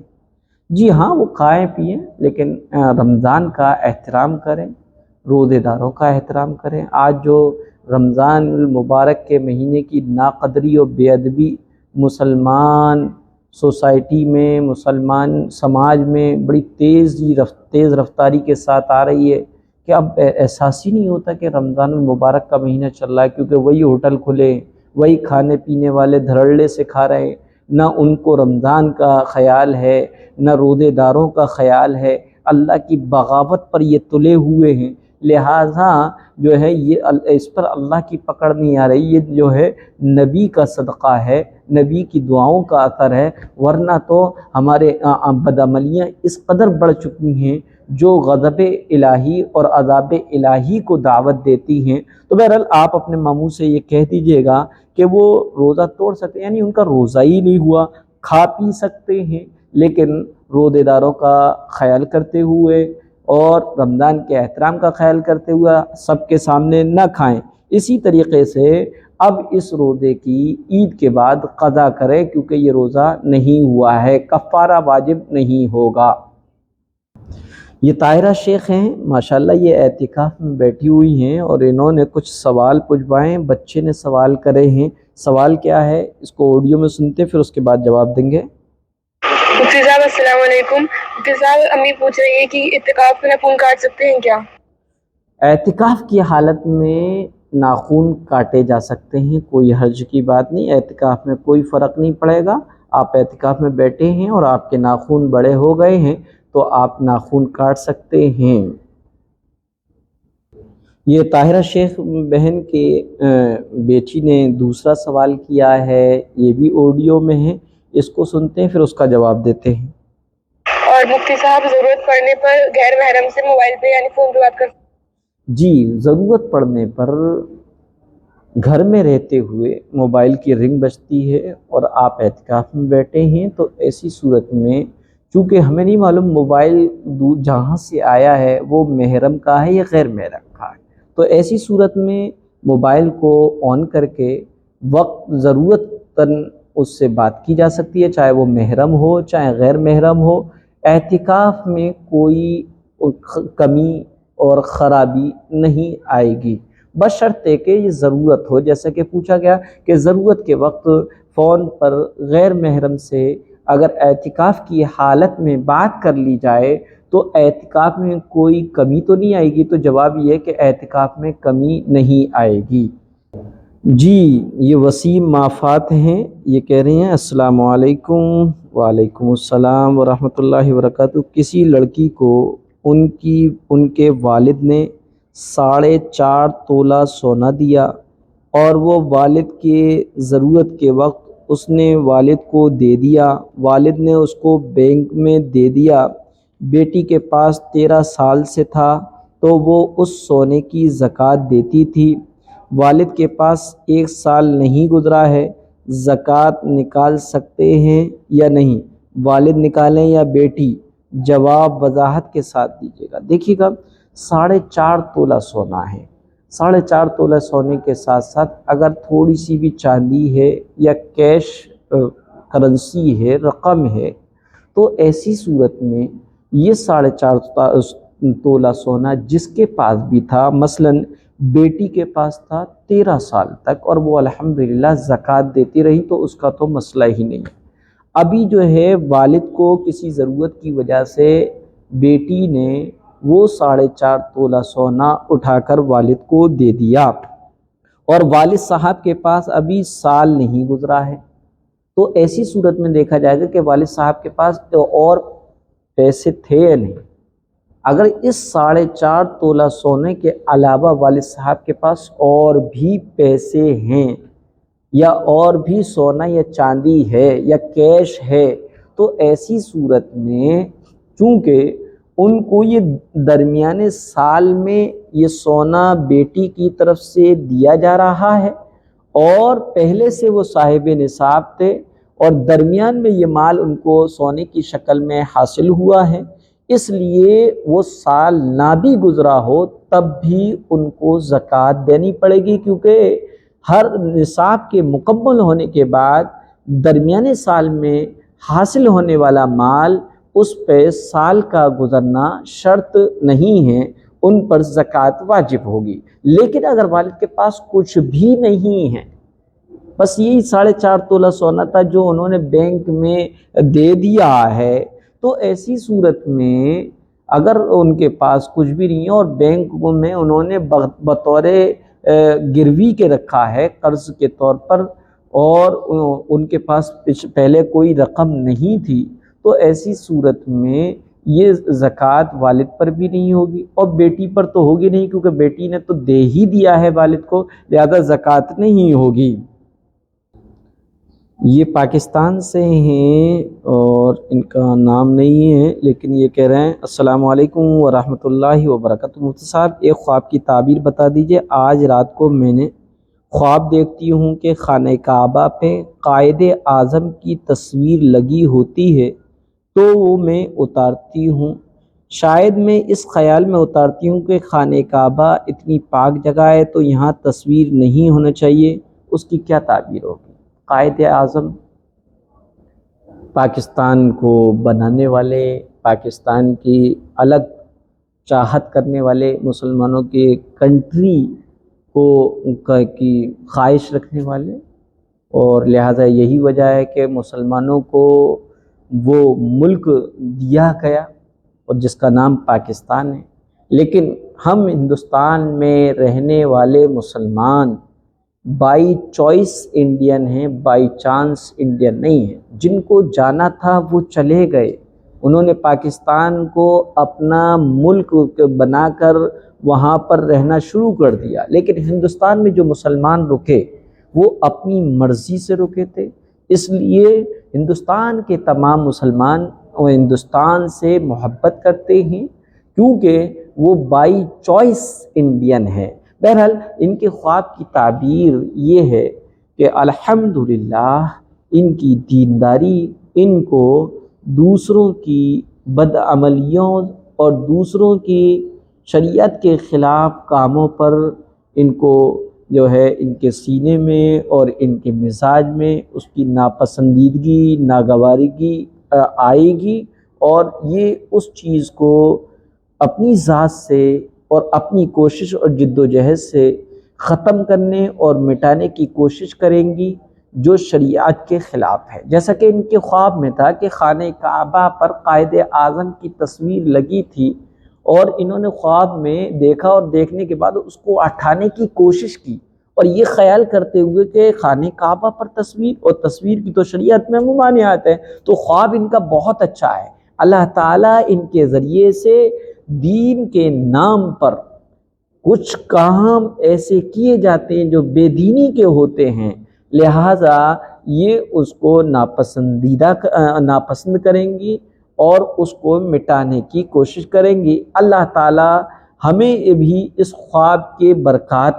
جی ہاں وہ کھائیں پئیں لیکن رمضان کا احترام کریں، روزے داروں کا احترام کریں۔ آج جو رمضان المبارک کے مہینے کی ناقدری اور بے ادبی مسلمان سوسائٹی میں، مسلمان سماج میں بڑی تیز رفتاری کے ساتھ آ رہی ہے کہ اب احساس ہی نہیں ہوتا کہ رمضان المبارک کا مہینہ چل رہا ہے، کیونکہ وہی ہوٹل کھلے، وہی کھانے پینے والے دھڑلے سے کھا رہے ہیں، نہ ان کو رمضان کا خیال ہے نہ روزے داروں کا خیال ہے، اللہ کی بغاوت پر یہ تلے ہوئے ہیں، لہٰذا جو ہے یہ اس پر اللہ کی پکڑ نہیں آ رہی، یہ جو ہے نبی کا صدقہ ہے، نبی کی دعاؤں کا اثر ہے، ورنہ تو ہمارے بدعملیاں اس قدر بڑھ چکی ہیں جو غضب الہی اور عذاب الہی کو دعوت دیتی ہیں۔ تو بہرحال آپ اپنے ماموں سے یہ کہہ دیجئے گا کہ وہ روزہ توڑ سکتے، یعنی ان کا روزہ ہی نہیں ہوا کھا پی سکتے ہیں، لیکن روزے داروں کا خیال کرتے ہوئے اور رمضان کے احترام کا خیال کرتے ہوئے سب کے سامنے نہ کھائیں۔ اسی طریقے سے اب اس روزے کی عید کے بعد قضا کریں، کیونکہ یہ روزہ نہیں ہوا ہے، کفارہ واجب نہیں ہوگا۔ یہ طاہرہ شیخ ہیں ماشاءاللہ، یہ اعتکاف میں بیٹھی ہوئی ہیں اور انہوں نے کچھ سوال پوچھوائے ہیں، بچے نے سوال کرے ہیں۔ سوال کیا ہے اس کو آڈیو میں سنتے پھر اس کے بعد جواب دیں گے۔ مفتی صاحب السلام علیکم۔ مفتی صاحب امی پوچھ رہی ہے کہ اعتکاف میں ناخن کاٹ سکتے ہیں کیا؟ اعتکاف کی حالت میں ناخن کاٹے جا سکتے ہیں، کوئی حرج کی بات نہیں، اعتکاف میں کوئی فرق نہیں پڑے گا۔ آپ اعتکاف میں بیٹھے ہیں اور آپ کے ناخن بڑے ہو گئے ہیں تو آپ ناخن کاٹ سکتے ہیں۔ یہ طاہرہ شیخ بہن کے بیٹی نے دوسرا سوال کیا ہے، یہ بھی آڈیو میں ہے، اس کو سنتے ہیں پھر اس کا جواب دیتے ہیں۔ اور مفتی صاحب ضرورت پڑنے پر غیر محرم سے موبائل پہ یعنی فون پہ بات کر سکتے؟ جی، ضرورت پڑنے پر گھر میں رہتے ہوئے موبائل کی رنگ بجتی ہے اور آپ اعتکاف میں بیٹھے ہیں تو ایسی صورت میں چونکہ ہمیں نہیں معلوم موبائل جہاں سے آیا ہے وہ محرم کا ہے یا غیر محرم کا ہے، تو ایسی صورت میں موبائل کو آن کر کے وقت ضرورتاً اس سے بات کی جا سکتی ہے، چاہے وہ محرم ہو چاہے غیر محرم ہو۔ اعتکاف میں کوئی کمی اور خرابی نہیں آئے گی، بشرطے کہ یہ ضرورت ہو، جیسا کہ پوچھا گیا کہ ضرورت کے وقت فون پر غیر محرم سے اگر اعتکاف کی حالت میں بات کر لی جائے تو اعتکاف میں کوئی کمی تو نہیں آئے گی، تو جواب یہ ہے کہ اعتکاف میں کمی نہیں آئے گی۔ جی، یہ وسیم مافات ہیں، یہ کہہ رہے ہیں السلام علیکم۔ وعلیکم السلام ورحمۃ اللہ وبرکاتہ۔ کسی لڑکی کو ان کے والد نے 4.5 تولہ سونا دیا اور وہ والد کے ضرورت کے وقت اس نے والد کو دے دیا، والد نے اس کو بینک میں دے دیا، بیٹی کے پاس 13 سال سے تھا تو وہ اس سونے کی زکوٰۃ دیتی تھی، والد کے پاس 1 سال نہیں گزرا ہے، زکوٰۃ نکال سکتے ہیں یا نہیں؟ والد نکالیں یا بیٹی؟ جواب وضاحت کے ساتھ دیجیے گا۔ دیکھیے گا 4.5 تولہ سونا ہے، 4.5 تولہ سونے کے ساتھ ساتھ اگر تھوڑی سی بھی چاندی ہے یا کیش کرنسی ہے، رقم ہے، تو ایسی صورت میں یہ 4.5 تولہ سونا جس کے پاس بھی تھا، مثلاً بیٹی کے پاس تھا 13 سال تک اور وہ الحمدللہ زکوٰۃ دیتی رہی تو اس کا تو مسئلہ ہی نہیں ہے۔ ابھی جو ہے والد کو کسی ضرورت کی وجہ سے بیٹی نے وہ 4.5 تولہ سونا اٹھا کر والد کو دے دیا اور والد صاحب کے پاس ابھی سال نہیں گزرا ہے، تو ایسی صورت میں دیکھا جائے گا کہ والد صاحب کے پاس اور پیسے تھے یا نہیں۔ اگر اس 4.5 تولہ سونے کے علاوہ والد صاحب کے پاس اور بھی پیسے ہیں یا اور بھی سونا یا چاندی ہے یا کیش ہے تو ایسی صورت میں چونکہ ان کو یہ درمیانے سال میں یہ سونا بیٹی کی طرف سے دیا جا رہا ہے اور پہلے سے وہ صاحب نصاب تھے اور درمیان میں یہ مال ان کو سونے کی شکل میں حاصل ہوا ہے، اس لیے وہ سال نہ بھی گزرا ہو تب بھی ان کو زکوٰۃ دینی پڑے گی، کیونکہ ہر نصاب کے مکمل ہونے کے بعد درمیانے سال میں حاصل ہونے والا مال اس پہ سال کا گزرنا شرط نہیں ہے، ان پر زکوٰۃ واجب ہوگی۔ لیکن اگر والد کے پاس کچھ بھی نہیں ہے، بس یہی 4.5 تولہ سونا تھا جو انہوں نے بینک میں دے دیا ہے، تو ایسی صورت میں اگر ان کے پاس کچھ بھی نہیں ہے اور بینک میں انہوں نے بطور گروی کے رکھا ہے قرض کے طور پر اور ان کے پاس پہلے کوئی رقم نہیں تھی، تو ایسی صورت میں یہ زکوٰۃ والد پر بھی نہیں ہوگی اور بیٹی پر تو ہوگی نہیں، کیونکہ بیٹی نے تو دے ہی دیا ہے والد کو، لہذا زکوٰۃ نہیں ہوگی۔ یہ پاکستان سے ہیں اور ان کا نام نہیں ہے لیکن یہ کہہ رہے ہیں السلام علیکم ورحمۃ اللہ وبرکاتہ۔ مفتی صاحب ایک خواب کی تعبیر بتا دیجئے۔ آج رات کو میں نے خواب دیکھتی ہوں کہ خانہ کعبہ پہ قائد اعظم کی تصویر لگی ہوتی ہے تو وہ میں اتارتی ہوں۔ شاید میں اس خیال میں اتارتی ہوں کہ خانہ کعبہ اتنی پاک جگہ ہے تو یہاں تصویر نہیں ہونا چاہیے، اس کی کیا تعبیر ہوگی؟ قائد اعظم پاکستان کو بنانے والے، پاکستان کی الگ چاہت کرنے والے، مسلمانوں کے کنٹری کی خواہش رکھنے والے، اور لہٰذا یہی وجہ ہے کہ مسلمانوں کو وہ ملک دیا گیا اور جس کا نام پاکستان ہے۔ لیکن ہم ہندوستان میں رہنے والے مسلمان بائی چوائس انڈین ہیں، بائی چانس انڈین نہیں ہیں۔ جن کو جانا تھا وہ چلے گئے، انہوں نے پاکستان کو اپنا ملک بنا کر وہاں پر رہنا شروع کر دیا، لیکن ہندوستان میں جو مسلمان رکے وہ اپنی مرضی سے رکے تھے۔ اس لیے ہندوستان کے تمام مسلمان ہندوستان سے محبت کرتے ہیں کیونکہ وہ بائی چوائس انڈین ہے۔ بہرحال ان کے خواب کی تعبیر یہ ہے کہ الحمدللہ ان کی دینداری ان کو دوسروں کی بدعملیوں اور دوسروں کی شریعت کے خلاف کاموں پر ان کو جو ہے ان کے سینے میں اور ان کے مزاج میں اس کی ناپسندیدگی، ناگوارگی آئے گی، اور یہ اس چیز کو اپنی ذات سے اور اپنی کوشش اور جد و جہد سے ختم کرنے اور مٹانے کی کوشش کریں گی جو شریعت کے خلاف ہے۔ جیسا کہ ان کے خواب میں تھا کہ خانہ کعبہ پر قائد اعظم کی تصویر لگی تھی، اور انہوں نے خواب میں دیکھا اور دیکھنے کے بعد اس کو ہٹانے کی کوشش کی، اور یہ خیال کرتے ہوئے کہ خانہ کعبہ پر تصویر، اور تصویر کی تو شریعت میں ممانعت ہے، تو خواب ان کا بہت اچھا ہے۔ اللہ تعالیٰ ان کے ذریعے سے دین کے نام پر کچھ کام ایسے کیے جاتے ہیں جو بے دینی کے ہوتے ہیں، لہٰذا یہ اس کو ناپسند کریں گی اور اس کو مٹانے کی کوشش کریں گی۔ اللہ تعالیٰ ہمیں بھی اس خواب کے برکات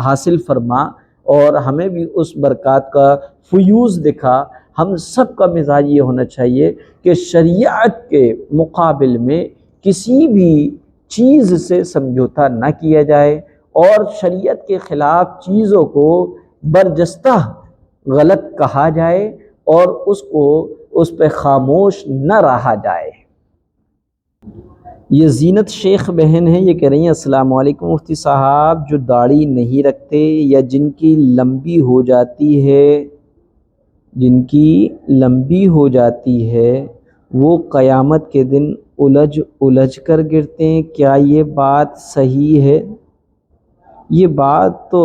حاصل فرما اور ہمیں بھی اس برکات کا فیوز دکھا۔ ہم سب کا مزاج یہ ہونا چاہیے کہ شریعت کے مقابل میں کسی بھی چیز سے سمجھوتا نہ کیا جائے، اور شریعت کے خلاف چیزوں کو برجستہ غلط کہا جائے اور اس پہ خاموش نہ رہا جائے۔ یہ زینت شیخ بہن ہے، یہ کہہ رہی ہیں السلام علیکم مفتی صاحب، جو داڑھی نہیں رکھتے یا جن کی لمبی ہو جاتی ہے وہ قیامت کے دن الجھ کر گرتے ہیں، کیا یہ بات صحیح ہے؟ یہ بات تو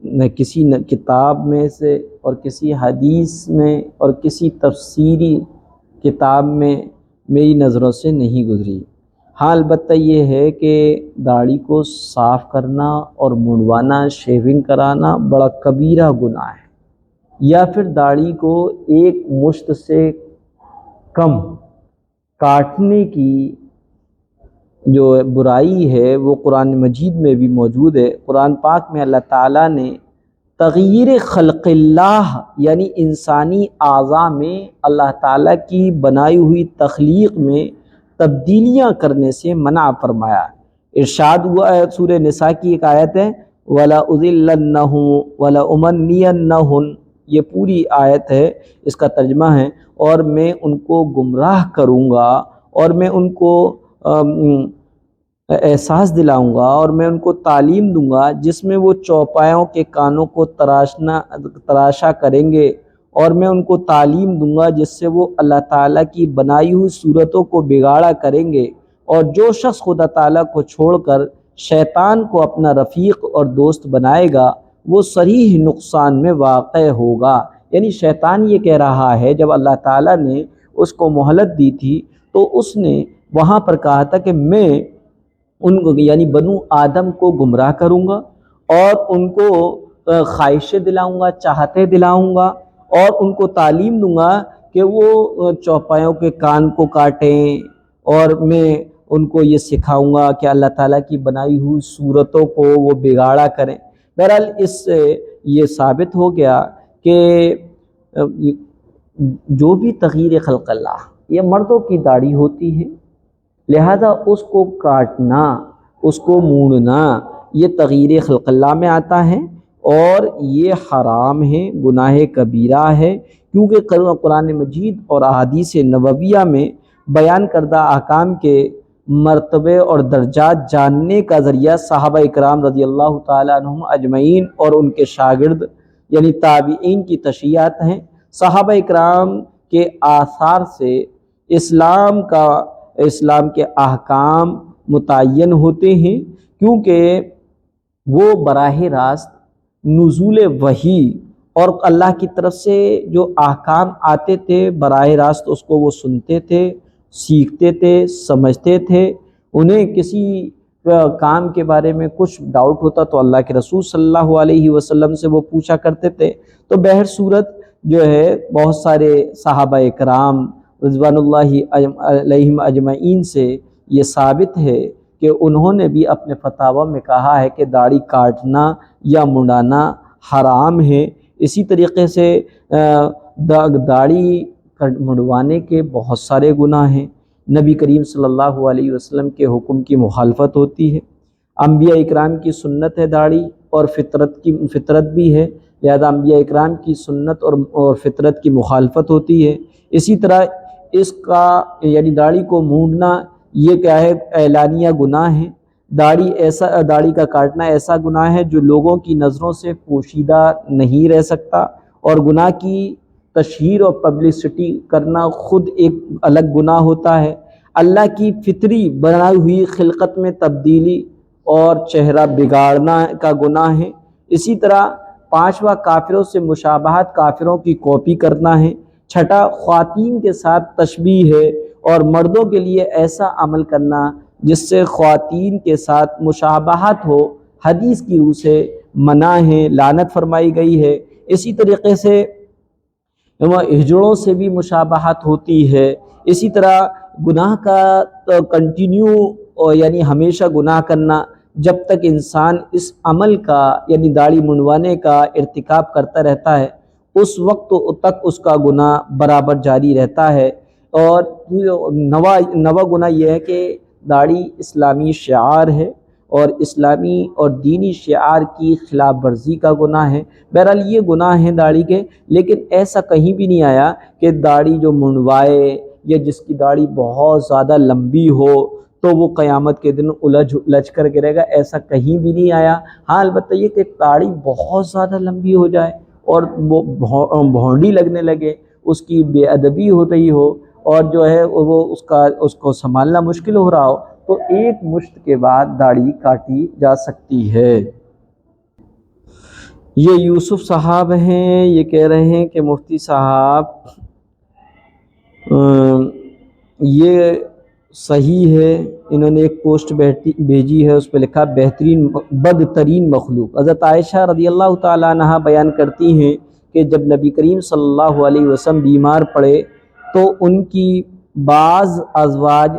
نہ کسی کتاب میں سے اور کسی حدیث میں اور کسی تفسیری کتاب میں میری نظروں سے نہیں گزری۔ ہاں البتہ یہ ہے کہ داڑھی کو صاف کرنا اور منڈوانا، شیونگ کرانا بڑا کبیرہ گناہ ہے، یا پھر داڑھی کو ایک مشت سے کم کاٹنے کی جو برائی ہے وہ قرآن مجید میں بھی موجود ہے۔ قرآن پاک میں اللہ تعالیٰ نے تغییر خلق اللہ یعنی انسانی اعضاء میں اللہ تعالیٰ کی بنائی ہوئی تخلیق میں تبدیلیاں کرنے سے منع فرمایا۔ ارشاد ہوا ہے، سورہ نساء کی ایک آیت ہے، وَلَأُضِلَّنَّهُمْ وَلَأُمَنِّيَنَّهُمْ، یہ پوری آیت ہے، اس کا ترجمہ ہے، اور میں ان کو گمراہ کروں گا اور میں ان کو احساس دلاؤں گا اور میں ان کو تعلیم دوں گا جس میں وہ چوپایوں کے کانوں کو تراشا کریں گے، اور میں ان کو تعلیم دوں گا جس سے وہ اللہ تعالیٰ کی بنائی ہوئی صورتوں کو بگاڑا کریں گے، اور جو شخص خدا تعالیٰ کو چھوڑ کر شیطان کو اپنا رفیق اور دوست بنائے گا وہ صریح نقصان میں واقع ہوگا۔ یعنی شیطان یہ کہہ رہا ہے، جب اللہ تعالیٰ نے اس کو مہلت دی تھی تو اس نے وہاں پر کہا تھا کہ میں ان کو یعنی بنو آدم کو گمراہ کروں گا اور ان کو خواہشیں دلاؤں گا، چاہتے دلاؤں گا، اور ان کو تعلیم دوں گا کہ وہ چوپایوں کے کان کو کاٹیں، اور میں ان کو یہ سکھاؤں گا کہ اللہ تعالیٰ کی بنائی ہوئی صورتوں کو وہ بگاڑا کریں۔ بہرحال اس سے یہ ثابت ہو گیا کہ جو بھی تغیر خلق اللہ یہ مردوں کی داڑھی ہوتی ہے، لہذا اس کو کاٹنا، اس کو مونڈنا یہ تغیر خلق اللہ میں آتا ہے اور یہ حرام ہے، گناہ کبیرہ ہے، کیونکہ قرآن مجید اور احادیث نبویہ میں بیان کردہ احکام کے مرتبے اور درجات جاننے کا ذریعہ صحابہ اکرام رضی اللہ تعالیٰ عنہم اجمعین اور ان کے شاگرد یعنی تابعین کی تشریحات ہیں۔ صحابہ اکرام کے آثار سے اسلام کے احکام متعین ہوتے ہیں، کیونکہ وہ براہ راست نزول وحی اور اللہ کی طرف سے جو احکام آتے تھے براہ راست اس کو وہ سنتے تھے، سیکھتے تھے، سمجھتے تھے۔ انہیں کسی کام کے بارے میں کچھ ڈاؤٹ ہوتا تو اللہ کے رسول صلی اللہ علیہ وسلم سے وہ پوچھا کرتے تھے۔ تو بہر صورت جو ہے بہت سارے صحابہ اکرام رضوان اللہ علیہم اجمعین سے یہ ثابت ہے کہ انہوں نے بھی اپنے فتاوی میں کہا ہے کہ داڑھی کاٹنا یا منڈانا حرام ہے۔ اسی طریقے سے داڑھی منڈوانے کے بہت سارے گناہ ہیں۔ نبی کریم صلی اللہ علیہ وسلم کے حکم کی مخالفت ہوتی ہے، انبیاء اکرام کی سنت ہے داڑھی اور فطرت بھی ہے، لہذا انبیاء اکرام کی سنت اور فطرت کی مخالفت ہوتی ہے۔ اسی طرح اس کا یعنی داڑھی کو مونڈنا یہ کیا ہے، اعلانیہ گناہ ہے۔ داڑھی کا کاٹنا ایسا گناہ ہے جو لوگوں کی نظروں سے پوشیدہ نہیں رہ سکتا، اور گناہ کی تشہیر اور پبلسٹی کرنا خود ایک الگ گناہ ہوتا ہے۔ اللہ کی فطری بنائی ہوئی خلقت میں تبدیلی اور چہرہ بگاڑنا کا گناہ ہے۔ اسی طرح پانچواں کافروں سے مشابہت، کافروں کی کاپی کرنا ہے۔ چھٹا خواتین کے ساتھ تشبیہ ہے اور مردوں کے لیے ایسا عمل کرنا جس سے خواتین کے ساتھ مشابہت ہو، حدیث کی روح سے منع ہے، لعنت فرمائی گئی ہے۔ اسی طریقے سے ہجڑوں سے بھی مشابہت ہوتی ہے۔ اسی طرح گناہ کا کنٹینیو یعنی ہمیشہ گناہ کرنا، جب تک انسان اس عمل کا یعنی داڑھی منڈوانے کا ارتکاب کرتا رہتا ہے اس وقت تک اس کا گناہ برابر جاری رہتا ہے۔ اور نواں گناہ یہ ہے کہ داڑھی اسلامی شعار ہے اور اسلامی اور دینی شعار کی خلاف ورزی کا گناہ ہے۔ بہرحال یہ گناہ ہیں داڑھی کے، لیکن ایسا کہیں بھی نہیں آیا کہ داڑھی جو منڈوائے یا جس کی داڑھی بہت زیادہ لمبی ہو تو وہ قیامت کے دن الجھ کر گرے گا، ایسا کہیں بھی نہیں آیا۔ ہاں البتہ یہ کہ داڑھی بہت زیادہ لمبی ہو جائے اور وہ بھونڈی لگنے لگے، اس کی بے ادبی ہو رہی ہو اور جو ہے وہ اس کو سنبھالنا مشکل ہو رہا ہو تو ایک مشت کے بعد داڑھی کاٹی جا سکتی ہے۔ یہ یوسف صاحب ہیں، یہ کہہ رہے ہیں کہ مفتی صاحب یہ صحیح ہے، انہوں نے ایک پوسٹ بھیجی ہے، اس پہ لکھا بدترین مخلوق۔ حضرت عائشہ رضی اللہ تعالیٰ عنہا بیان کرتی ہیں کہ جب نبی کریم صلی اللہ علیہ وسلم بیمار پڑے تو ان کی بعض ازواج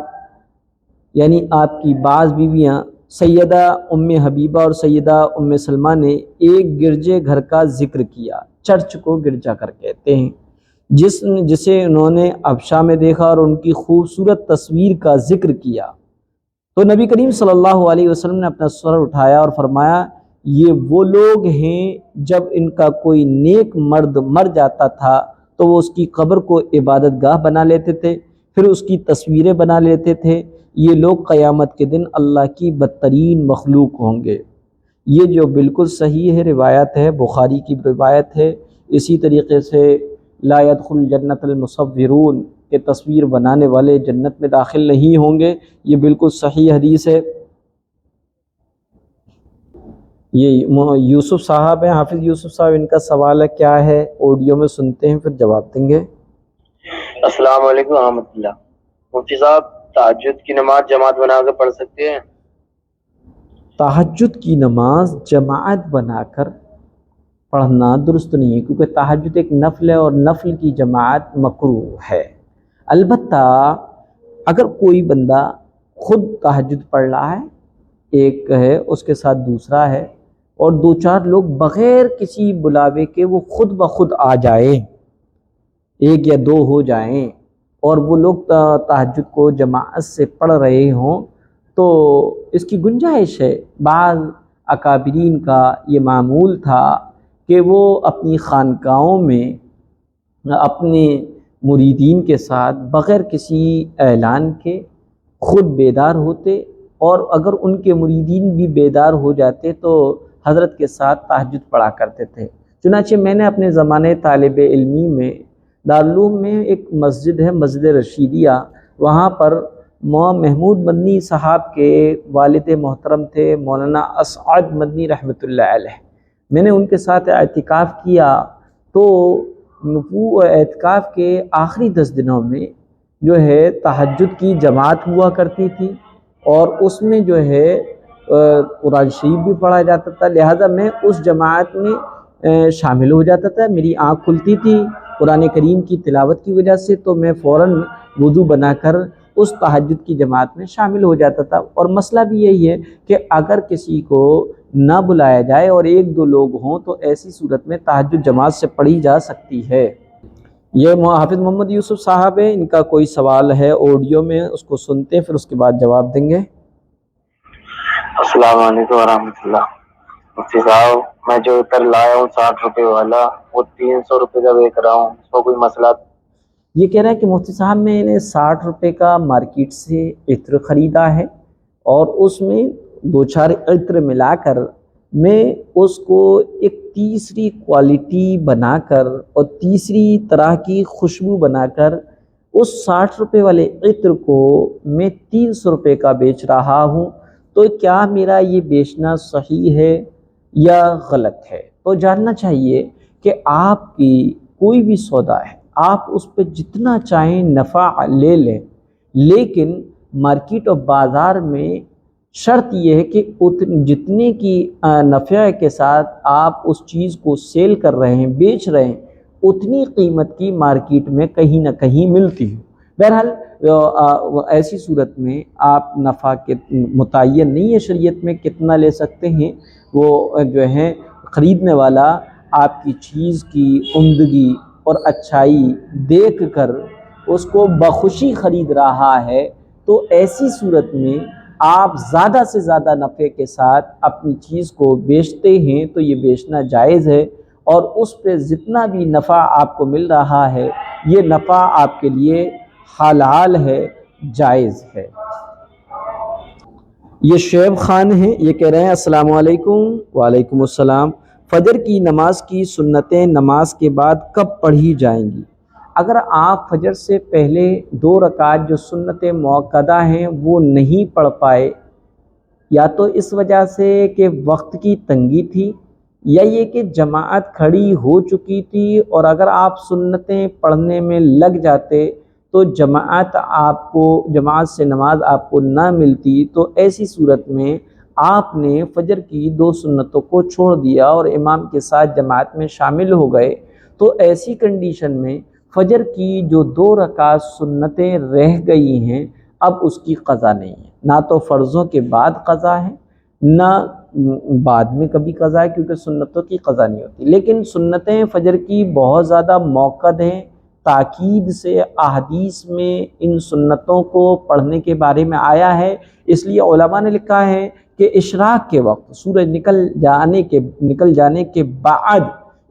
یعنی آپ کی بعض بیویاں سیدہ ام حبیبہ اور سیدہ ام سلمہ نے ایک گرجے گھر کا ذکر کیا، چرچ کو گرجا گھر کہتے ہیں، جسے انہوں نے ابشا میں دیکھا اور ان کی خوبصورت تصویر کا ذکر کیا۔ تو نبی کریم صلی اللہ علیہ وسلم نے اپنا سر اٹھایا اور فرمایا یہ وہ لوگ ہیں جب ان کا کوئی نیک مرد مر جاتا تھا تو وہ اس کی قبر کو عبادت گاہ بنا لیتے تھے، پھر اس کی تصویریں بنا لیتے تھے۔ یہ لوگ قیامت کے دن اللہ کی بدترین مخلوق ہوں گے۔ یہ جو بالکل صحیح ہے، روایت ہے، بخاری کی روایت ہے۔ اسی طریقے سے لا يدخل جنت المصورون کہ تصویر بنانے والے جنت میں داخل نہیں ہوں گے، یہ بالکل صحیح حدیث ہے۔ یہ یوسف صاحب ہیں، حافظ یوسف صاحب، ان کا سوال ہے کیا ہے، آڈیو میں سنتے ہیں پھر جواب دیں گے۔ السلام علیکم ورحمۃ اللہ۔ مفتی صاحب تہجد کی نماز جماعت بنا کے پڑھ سکتے ہیں؟ تہجد کی نماز جماعت بنا کر پڑھنا درست نہیں ہے، کیونکہ تہجد ایک نفل ہے اور نفل کی جماعت مکروہ ہے۔ البتہ اگر کوئی بندہ خود تہجد پڑھ رہا ہے، ایک ہے اس کے ساتھ دوسرا ہے اور دو چار لوگ بغیر کسی بلاوے کے وہ خود بخود آ جائیں، ایک یا دو ہو جائیں اور وہ لوگ تہجد کو جماعت سے پڑھ رہے ہوں تو اس کی گنجائش ہے۔ بعض اکابرین کا یہ معمول تھا کہ وہ اپنی خانقاہوں میں اپنے مریدین کے ساتھ بغیر کسی اعلان کے خود بیدار ہوتے، اور اگر ان کے مریدین بھی بیدار ہو جاتے تو حضرت کے ساتھ تہجد پڑھا کرتے تھے۔ چنانچہ میں نے اپنے زمانے طالب علمی میں دارالعلوم میں ایک مسجد ہے، مسجد رشیدیہ، وہاں پر محمود مدنی صاحب کے والد محترم تھے مولانا اسعد مدنی رحمۃ اللہ علیہ۔ میں نے ان کے ساتھ اعتکاف کیا تو وہ اعتکاف کے آخری 10 دنوں میں جو ہے تہجد کی جماعت ہوا کرتی تھی، اور اس میں جو ہے قرآن شریف بھی پڑھا جاتا تھا، لہذا میں اس جماعت میں شامل ہو جاتا تھا۔ میری آنکھ کھلتی تھی قرآن کریم کی تلاوت کی وجہ سے، تو میں فوراً وضو بنا کر اس تہجد کی جماعت میں شامل ہو جاتا تھا۔ اور مسئلہ بھی یہی ہے کہ اگر کسی کو نہ بلایا جائے اور ایک دو لوگ ہوں تو ایسی صورت میں تہجد جماعت سے پڑھی جا سکتی ہے۔ یہ حافظ محمد یوسف صاحب ہے، ان کا کوئی سوال ہے آڈیو میں، اس کو سنتے ہیں پھر اس کے بعد جواب دیں گے۔ السلام علیکم ورحمۃ اللہ۔ مفتی صاحب، میں جو عطر لایا ہوں 60 روپے والا، وہ 300 روپے کا بیچ رہا ہوں، اس کو کوئی مسئلہ؟ یہ کہہ رہا ہے کہ مفتی صاحب میں نے 60 روپے کا مارکیٹ سے عطر خریدا ہے، اور اس میں 2-4 عطر ملا کر میں اس کو ایک تیسری کوالٹی بنا کر اور تیسری طرح کی خوشبو بنا کر اس 60 روپے والے عطر کو میں 300 روپے کا بیچ رہا ہوں، تو کیا میرا یہ بیچنا صحیح ہے یا غلط ہے؟ تو جاننا چاہیے کہ آپ کی کوئی بھی سودا ہے، آپ اس پہ جتنا چاہیں نفع لے لیں، لیکن مارکیٹ اور بازار میں شرط یہ ہے کہ جتنے کی نفع کے ساتھ آپ اس چیز کو سیل کر رہے ہیں، بیچ رہے ہیں، اتنی قیمت کی مارکیٹ میں کہیں نہ کہیں ملتی ہے۔ بہرحال ایسی صورت میں آپ نفع کے متعین نہیں ہے شریعت میں کتنا لے سکتے ہیں، وہ جو ہے خریدنے والا آپ کی چیز کی عمدگی اور اچھائی دیکھ کر اس کو بخوشی خرید رہا ہے، تو ایسی صورت میں آپ زیادہ سے زیادہ نفع کے ساتھ اپنی چیز کو بیچتے ہیں تو یہ بیچنا جائز ہے، اور اس پہ جتنا بھی نفع آپ کو مل رہا ہے یہ نفع آپ کے لیے حلال ہے، جائز ہے۔ یہ شعیب خان ہیں، یہ کہہ رہے ہیں السلام علیکم۔ وعلیکم السلام۔ فجر کی نماز کی سنتیں نماز کے بعد کب پڑھی جائیں گی؟ اگر آپ فجر سے پہلے 2 رکعت جو سنت موقدہ ہیں وہ نہیں پڑھ پائے، یا تو اس وجہ سے کہ وقت کی تنگی تھی، یا یہ کہ جماعت کھڑی ہو چکی تھی، اور اگر آپ سنتیں پڑھنے میں لگ جاتے تو جماعت سے نماز آپ کو نہ ملتی، تو ایسی صورت میں آپ نے فجر کی 2 سنتوں کو چھوڑ دیا اور امام کے ساتھ جماعت میں شامل ہو گئے، تو ایسی کنڈیشن میں فجر کی جو 2 رکعت سنتیں رہ گئی ہیں اب اس کی قضا نہیں ہے، نہ تو فرضوں کے بعد قضا ہے نہ بعد میں کبھی قضا ہے، کیونکہ سنتوں کی قضا نہیں ہوتی۔ لیکن سنتیں فجر کی بہت زیادہ موقد ہیں، تاکید سے احادیث میں ان سنتوں کو پڑھنے کے بارے میں آیا ہے، اس لیے علماء نے لکھا ہے کہ اشراق کے وقت، سورج نکل جانے کے بعد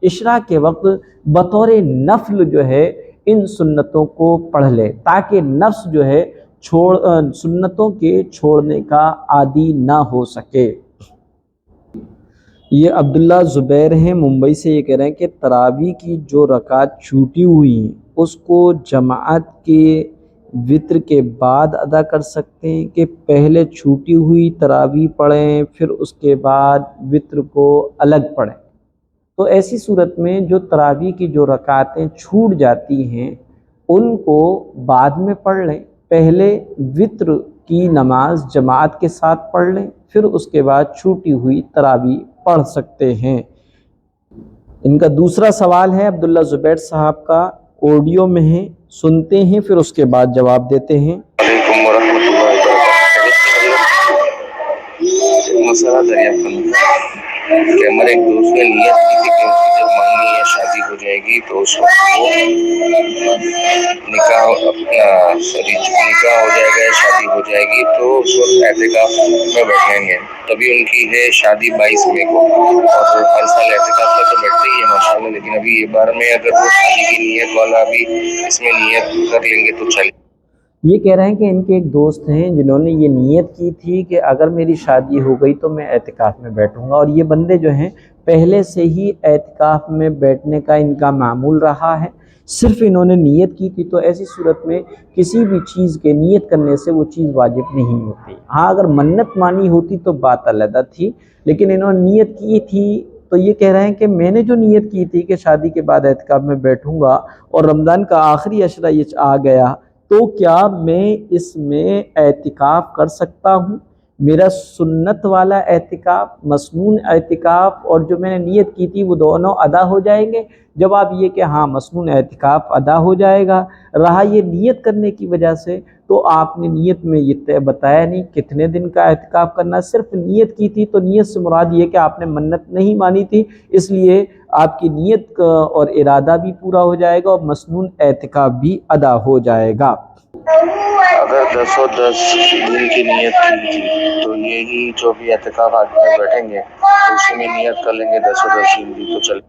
اشراق کے وقت بطور نفل جو ہے ان سنتوں کو پڑھ لے، تاکہ نفس جو ہے سنتوں کے چھوڑنے کا عادی نہ ہو سکے۔ یہ عبداللہ زبیر ہیں ممبئی سے، یہ کہہ رہے ہیں کہ تراویح کی جو رکعت چھوٹی ہوئی ہیں اس کو جماعت کے وطر کے بعد ادا کر سکتے ہیں کہ پہلے چھوٹی ہوئی تراویح پڑھیں پھر اس کے بعد وطر کو الگ پڑھیں؟ تو ایسی صورت میں جو تراویح کی جو رکعتیں چھوٹ جاتی ہیں ان کو بعد میں پڑھ لیں، پہلے وطر کی نماز جماعت کے ساتھ پڑھ لیں، پھر اس کے بعد چھوٹی ہوئی تراویح پڑھ سکتے ہیں۔ ان کا دوسرا سوال ہے عبداللہ زبیر صاحب کا، آڈیو میں ہے، سنتے ہیں پھر اس کے بعد جواب دیتے ہیں۔ علیکم ورحمۃ اللہ وبرکاتہ۔ مسئلہ دریافت کرنا، کہ ہمارے ایک دوست نے نیت کی تھی کہ اس کی جب منگنی یا شادی ہو جائے گی تو اس وقت وہ نکاح ہو جائے گا یا شادی ہو جائے گی تو اس وقت اعتکاف میں بیٹھیں گے. تبھی ان کی ہے شادی 22 مئی کو، اور ہر سال اعتکاف کا تو بیٹھتے ہی ہے ماشاء اللہ، لیکن ابھی یہ بار میں اگر وہ شادی کی نیت والا ابھی اس میں نیت کر لیں گے تو چلے. یہ کہہ رہے ہیں کہ ان کے ایک دوست ہیں جنہوں نے یہ نیت کی تھی کہ اگر میری شادی ہو گئی تو میں اعتکاف میں بیٹھوں گا، اور یہ بندے جو ہیں پہلے سے ہی اعتکاف میں بیٹھنے کا ان کا معمول رہا ہے، صرف انہوں نے نیت کی تھی. تو ایسی صورت میں کسی بھی چیز کے نیت کرنے سے وہ چیز واجب نہیں ہوتی. ہاں اگر منت مانی ہوتی تو بات علیحدہ تھی، لیکن انہوں نے نیت کی تھی. تو یہ کہہ رہے ہیں کہ میں نے جو نیت کی تھی کہ شادی کے بعد اعتکاف میں بیٹھوں گا اور رمضان کا آخری عشرہ یہ آ گیا، تو کیا میں اس میں اعتکاف کر سکتا ہوں؟ میرا سنت والا اعتکاف، مسنون اعتکاف اور جو میں نے نیت کی تھی وہ دونوں ادا ہو جائیں گے؟ جواب یہ کہ ہاں، مسنون اعتکاف ادا ہو جائے گا. رہا یہ نیت کرنے کی وجہ سے، تو آپ نے نیت میں یہ بتایا نہیں کتنے دن کا اعتکاف کرنا، صرف نیت کی تھی. تو نیت سے مراد یہ کہ آپ نے منت نہیں مانی تھی، اس لیے آپ کی نیت اور ارادہ بھی پورا ہو جائے گا اور مسنون اعتکاف بھی ادا ہو جائے گا. اگر 10 دن کی نیت کی تھی تو یہی جو بھی اعتکاف آدمی بیٹھیں گے تو اسی میں نیت کر لیں گے 10 دن کی تو چلے.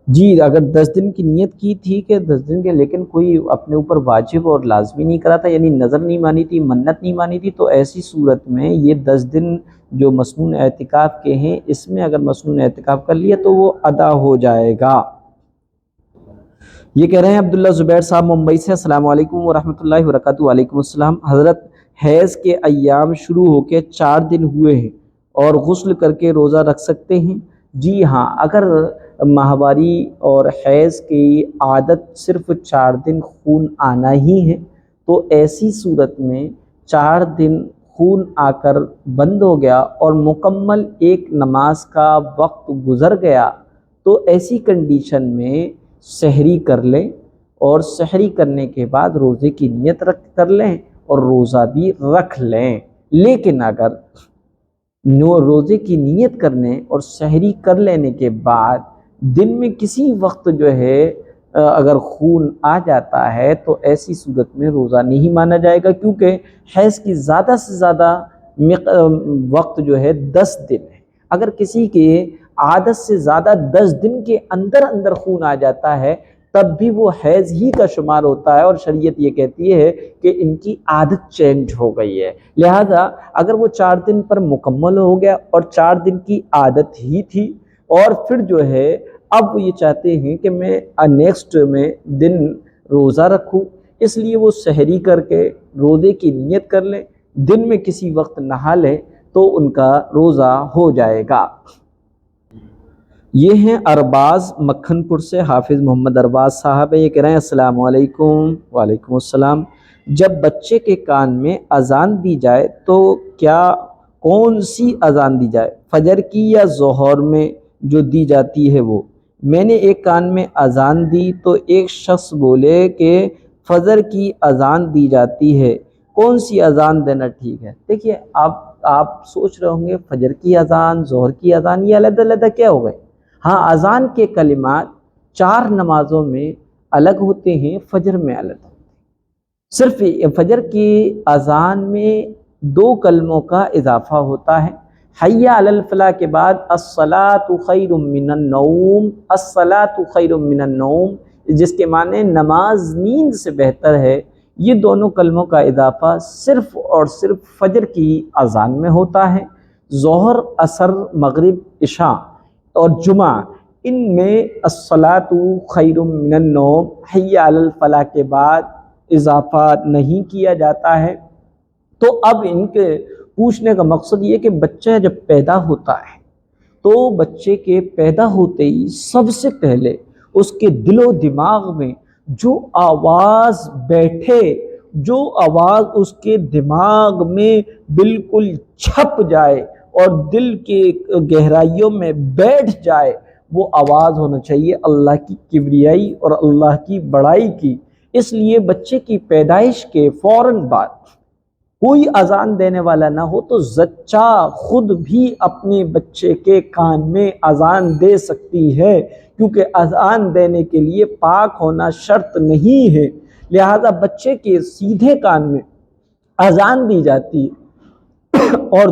جی، اگر 10 دن کی نیت کی تھی کہ 10 دن کے، لیکن کوئی اپنے اوپر واجب اور لازمی نہیں کرا تھا، یعنی نظر نہیں مانی تھی، منت نہیں مانی تھی، تو ایسی صورت میں یہ 10 دن جو مسنون اعتکاف کے ہیں اس میں اگر مسنون اعتکاف کر لیا تو وہ ادا ہو جائے گا. یہ کہہ رہے ہیں عبداللہ زبیر صاحب ممبئی سے، السلام علیکم ورحمۃ اللہ وبرکاتہ. وعلیکم السلام. حضرت، حیض کے ایام شروع ہو کے 4 دن ہوئے ہیں اور غسل کر کے روزہ رکھ سکتے ہیں؟ جی ہاں، اگر ماہواری اور حیض کی عادت صرف 4 دن خون آنا ہی ہے تو ایسی صورت میں 4 دن خون آ کر بند ہو گیا اور مکمل ایک نماز کا وقت گزر گیا تو ایسی کنڈیشن میں سحری کر لیں، اور سحری کرنے کے بعد روزے کی نیت کر لیں اور روزہ بھی رکھ لیں. لیکن اگر روزے کی نیت کرنے اور سحری کر لینے کے بعد دن میں کسی وقت جو ہے اگر خون آ جاتا ہے تو ایسی صورت میں روزہ نہیں مانا جائے گا، کیونکہ حیض کی زیادہ سے زیادہ وقت جو ہے 10 دن ہے. اگر کسی کے عادت سے زیادہ 10 دن کے اندر اندر خون آ جاتا ہے تب بھی وہ حیض ہی کا شمار ہوتا ہے، اور شریعت یہ کہتی ہے کہ ان کی عادت چینج ہو گئی ہے. لہذا اگر وہ 4 دن پر مکمل ہو گیا اور 4 دن کی عادت ہی تھی اور پھر جو ہے اب وہ یہ چاہتے ہیں کہ میں نیکسٹ میں دن روزہ رکھوں، اس لیے وہ سحری کر کے روزے کی نیت کر لیں، دن میں کسی وقت نہا لیں تو ان کا روزہ ہو جائے گا. یہ ہیں ارباز مکھن پور سے، حافظ محمد ارباز صاحب. یہ کہہ رہے ہیں السلام علیکم. وعلیکم السلام. جب بچے کے کان میں اذان دی جائے تو کیا کون سی اذان دی جائے، فجر کی یا ظہر میں جو دی جاتی ہے وہ؟ میں نے ایک کان میں اذان دی تو ایک شخص بولے کہ فجر کی اذان دی جاتی ہے، کون سی اذان دینا ٹھیک ہے؟ دیکھیے، آپ سوچ رہے ہوں گے فجر کی اذان، ظہر کی اذان، یہ علیحدہ علیحدہ کیا ہو گئے؟ ہاں، اذان کے کلمات 4 نمازوں میں الگ ہوتے ہیں، فجر میں الگ ہوتے ہیں. صرف فجر کی اذان میں 2 کلموں کا اضافہ ہوتا ہے. حی علی الفلاح کے بعد الصلاۃ خیر من النوم، الصلاۃ خیر من النوم، جس کے معنی نماز نیند سے بہتر ہے. یہ دونوں کلموں کا اضافہ صرف اور صرف فجر کی اذان میں ہوتا ہے. ظہر، عصر، مغرب، عشاء اور جمعہ، ان میں الصلاۃ خیر من النوم، حی علی الفلاح کے بعد اضافہ نہیں کیا جاتا ہے. تو اب ان کے پوچھنے کا مقصد یہ کہ بچہ جب پیدا ہوتا ہے تو بچے کے پیدا ہوتے ہی سب سے پہلے اس کے دل و دماغ میں جو آواز بیٹھے، جو آواز اس کے دماغ میں بالکل چھپ جائے اور دل کے گہرائیوں میں بیٹھ جائے، وہ آواز ہونا چاہیے اللہ کی کبریائی اور اللہ کی بڑائی کی. اس لیے بچے کی پیدائش کے فوراً بعد کوئی اذان دینے والا نہ ہو تو زچہ خود بھی اپنے بچے کے کان میں اذان دے سکتی ہے، کیونکہ اذان دینے کے لیے پاک ہونا شرط نہیں ہے، لہذا بچے کے سیدھے کان میں اذان دی جاتی ہے اور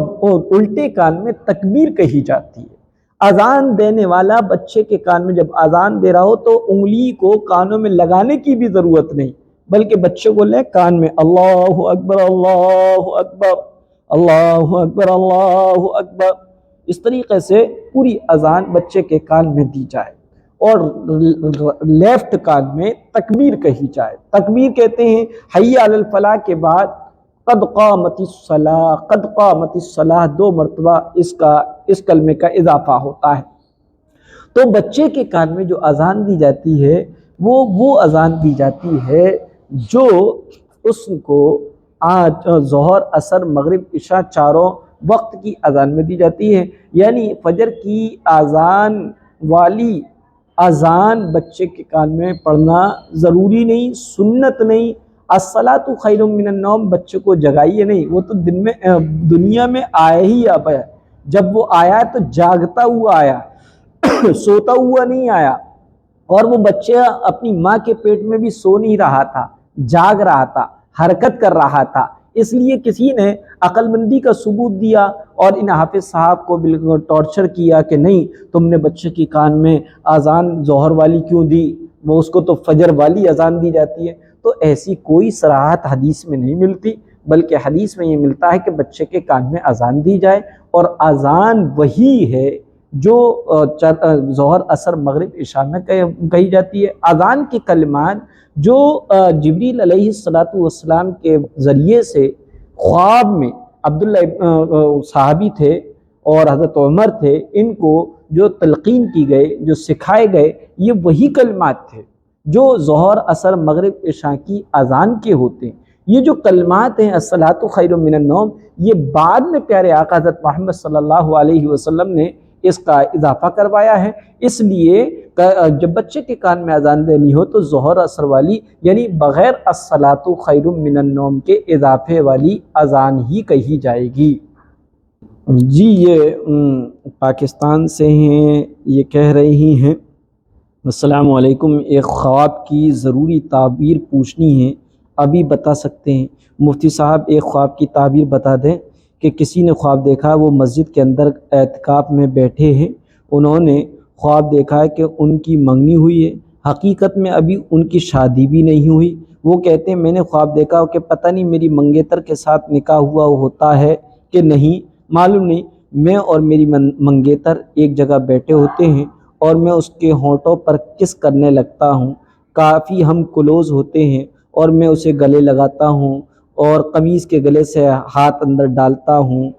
الٹے کان میں تکبیر کہی جاتی ہے۔ اذان دینے والا بچے کے کان میں جب اذان دے رہا ہو تو انگلی کو کانوں میں لگانے کی بھی ضرورت نہیں، بلکہ بچے کو لے کان میں اللہ اکبر اللہ اکبر اللہ اکبر اللہ اکبر، اس طریقے سے پوری اذان بچے کے کان میں دی جائے اور لیفٹ کان میں تکبیر کہی جائے۔ تکبیر کہتے ہیں حی علی الفلاح کے بعد قد قامت الصلاۃ، قد قامت الصلاۃ 2 مرتبہ اس کلمے کا اضافہ ہوتا ہے۔ تو بچے کے کان میں جو اذان دی جاتی ہے وہ اذان دی جاتی ہے جو اس کو ظہر عصر مغرب عشاء چاروں وقت کی اذان میں دی جاتی ہے، یعنی فجر کی اذان والی اذان بچے کے کان میں پڑھنا ضروری نہیں، سنت نہیں۔ الصلاۃ خیر من النوم، بچے کو جگائیے نہیں، وہ تو دنیا میں آیا ہی اب ہے، جب وہ آیا تو جاگتا ہوا آیا، سوتا ہوا نہیں آیا، اور وہ بچہ اپنی ماں کے پیٹ میں بھی سو نہیں رہا تھا، جاگ رہا تھا، حرکت کر رہا تھا۔ اس لیے کسی نے عقل مندی کا ثبوت دیا اور ان حافظ صاحب کو بالکل ٹارچر کیا کہ نہیں تم نے بچے کی کان میں اذان ظہر والی کیوں دی، وہ اس کو تو فجر والی اذان دی جاتی ہے۔ تو ایسی کوئی صراحت حدیث میں نہیں ملتی، بلکہ حدیث میں یہ ملتا ہے کہ بچے کے کان میں اذان دی جائے، اور اذان وہی ہے جو ظہر عصر مغرب عشاء میں کہی جاتی ہے۔ اذان کے کلمات جو جبریل علیہ السلام کے ذریعے سے خواب میں عبداللہ صحابی تھے اور حضرت عمر تھے، ان کو جو تلقین کی گئے، جو سکھائے گئے، یہ وہی کلمات تھے جو ظہر عصر مغرب عشاء کی اذان کے ہوتے ہیں۔ یہ جو کلمات ہیں الصلاۃ خیر من النوم، یہ بعد میں پیارے آقا حضرت محمد صلی اللہ علیہ وسلم نے اس کا اضافہ کروایا ہے۔ اس لیے جب بچے کے کان میں اذان دینی ہو تو ظہر عصر والی، یعنی بغیر الصلاۃ خیر من النوم کے اضافے والی اذان ہی کہی جائے گی۔ جی یہ پاکستان سے ہیں، یہ کہہ رہی ہیں السلام علیکم، ایک خواب کی ضروری تعبیر پوچھنی ہے، ابھی بتا سکتے ہیں؟ مفتی صاحب ایک خواب کی تعبیر بتا دیں کہ کسی نے خواب دیکھا وہ مسجد کے اندر اعتکاف میں بیٹھے ہیں، انہوں نے خواب دیکھا ہے کہ ان کی منگنی ہوئی ہے، حقیقت میں ابھی ان کی شادی بھی نہیں ہوئی۔ وہ کہتے ہیں میں نے خواب دیکھا کہ پتہ نہیں میری منگیتر کے ساتھ نکاح ہوا ہوتا ہے کہ نہیں، معلوم نہیں، میں اور میری منگیتر ایک جگہ بیٹھے ہوتے ہیں اور میں اس کے ہونٹوں پر کس کرنے لگتا ہوں، کافی ہم کلوز ہوتے ہیں اور میں اسے گلے لگاتا ہوں اور قمیض کے گلے سے ہاتھ اندر ڈالتا ہوں،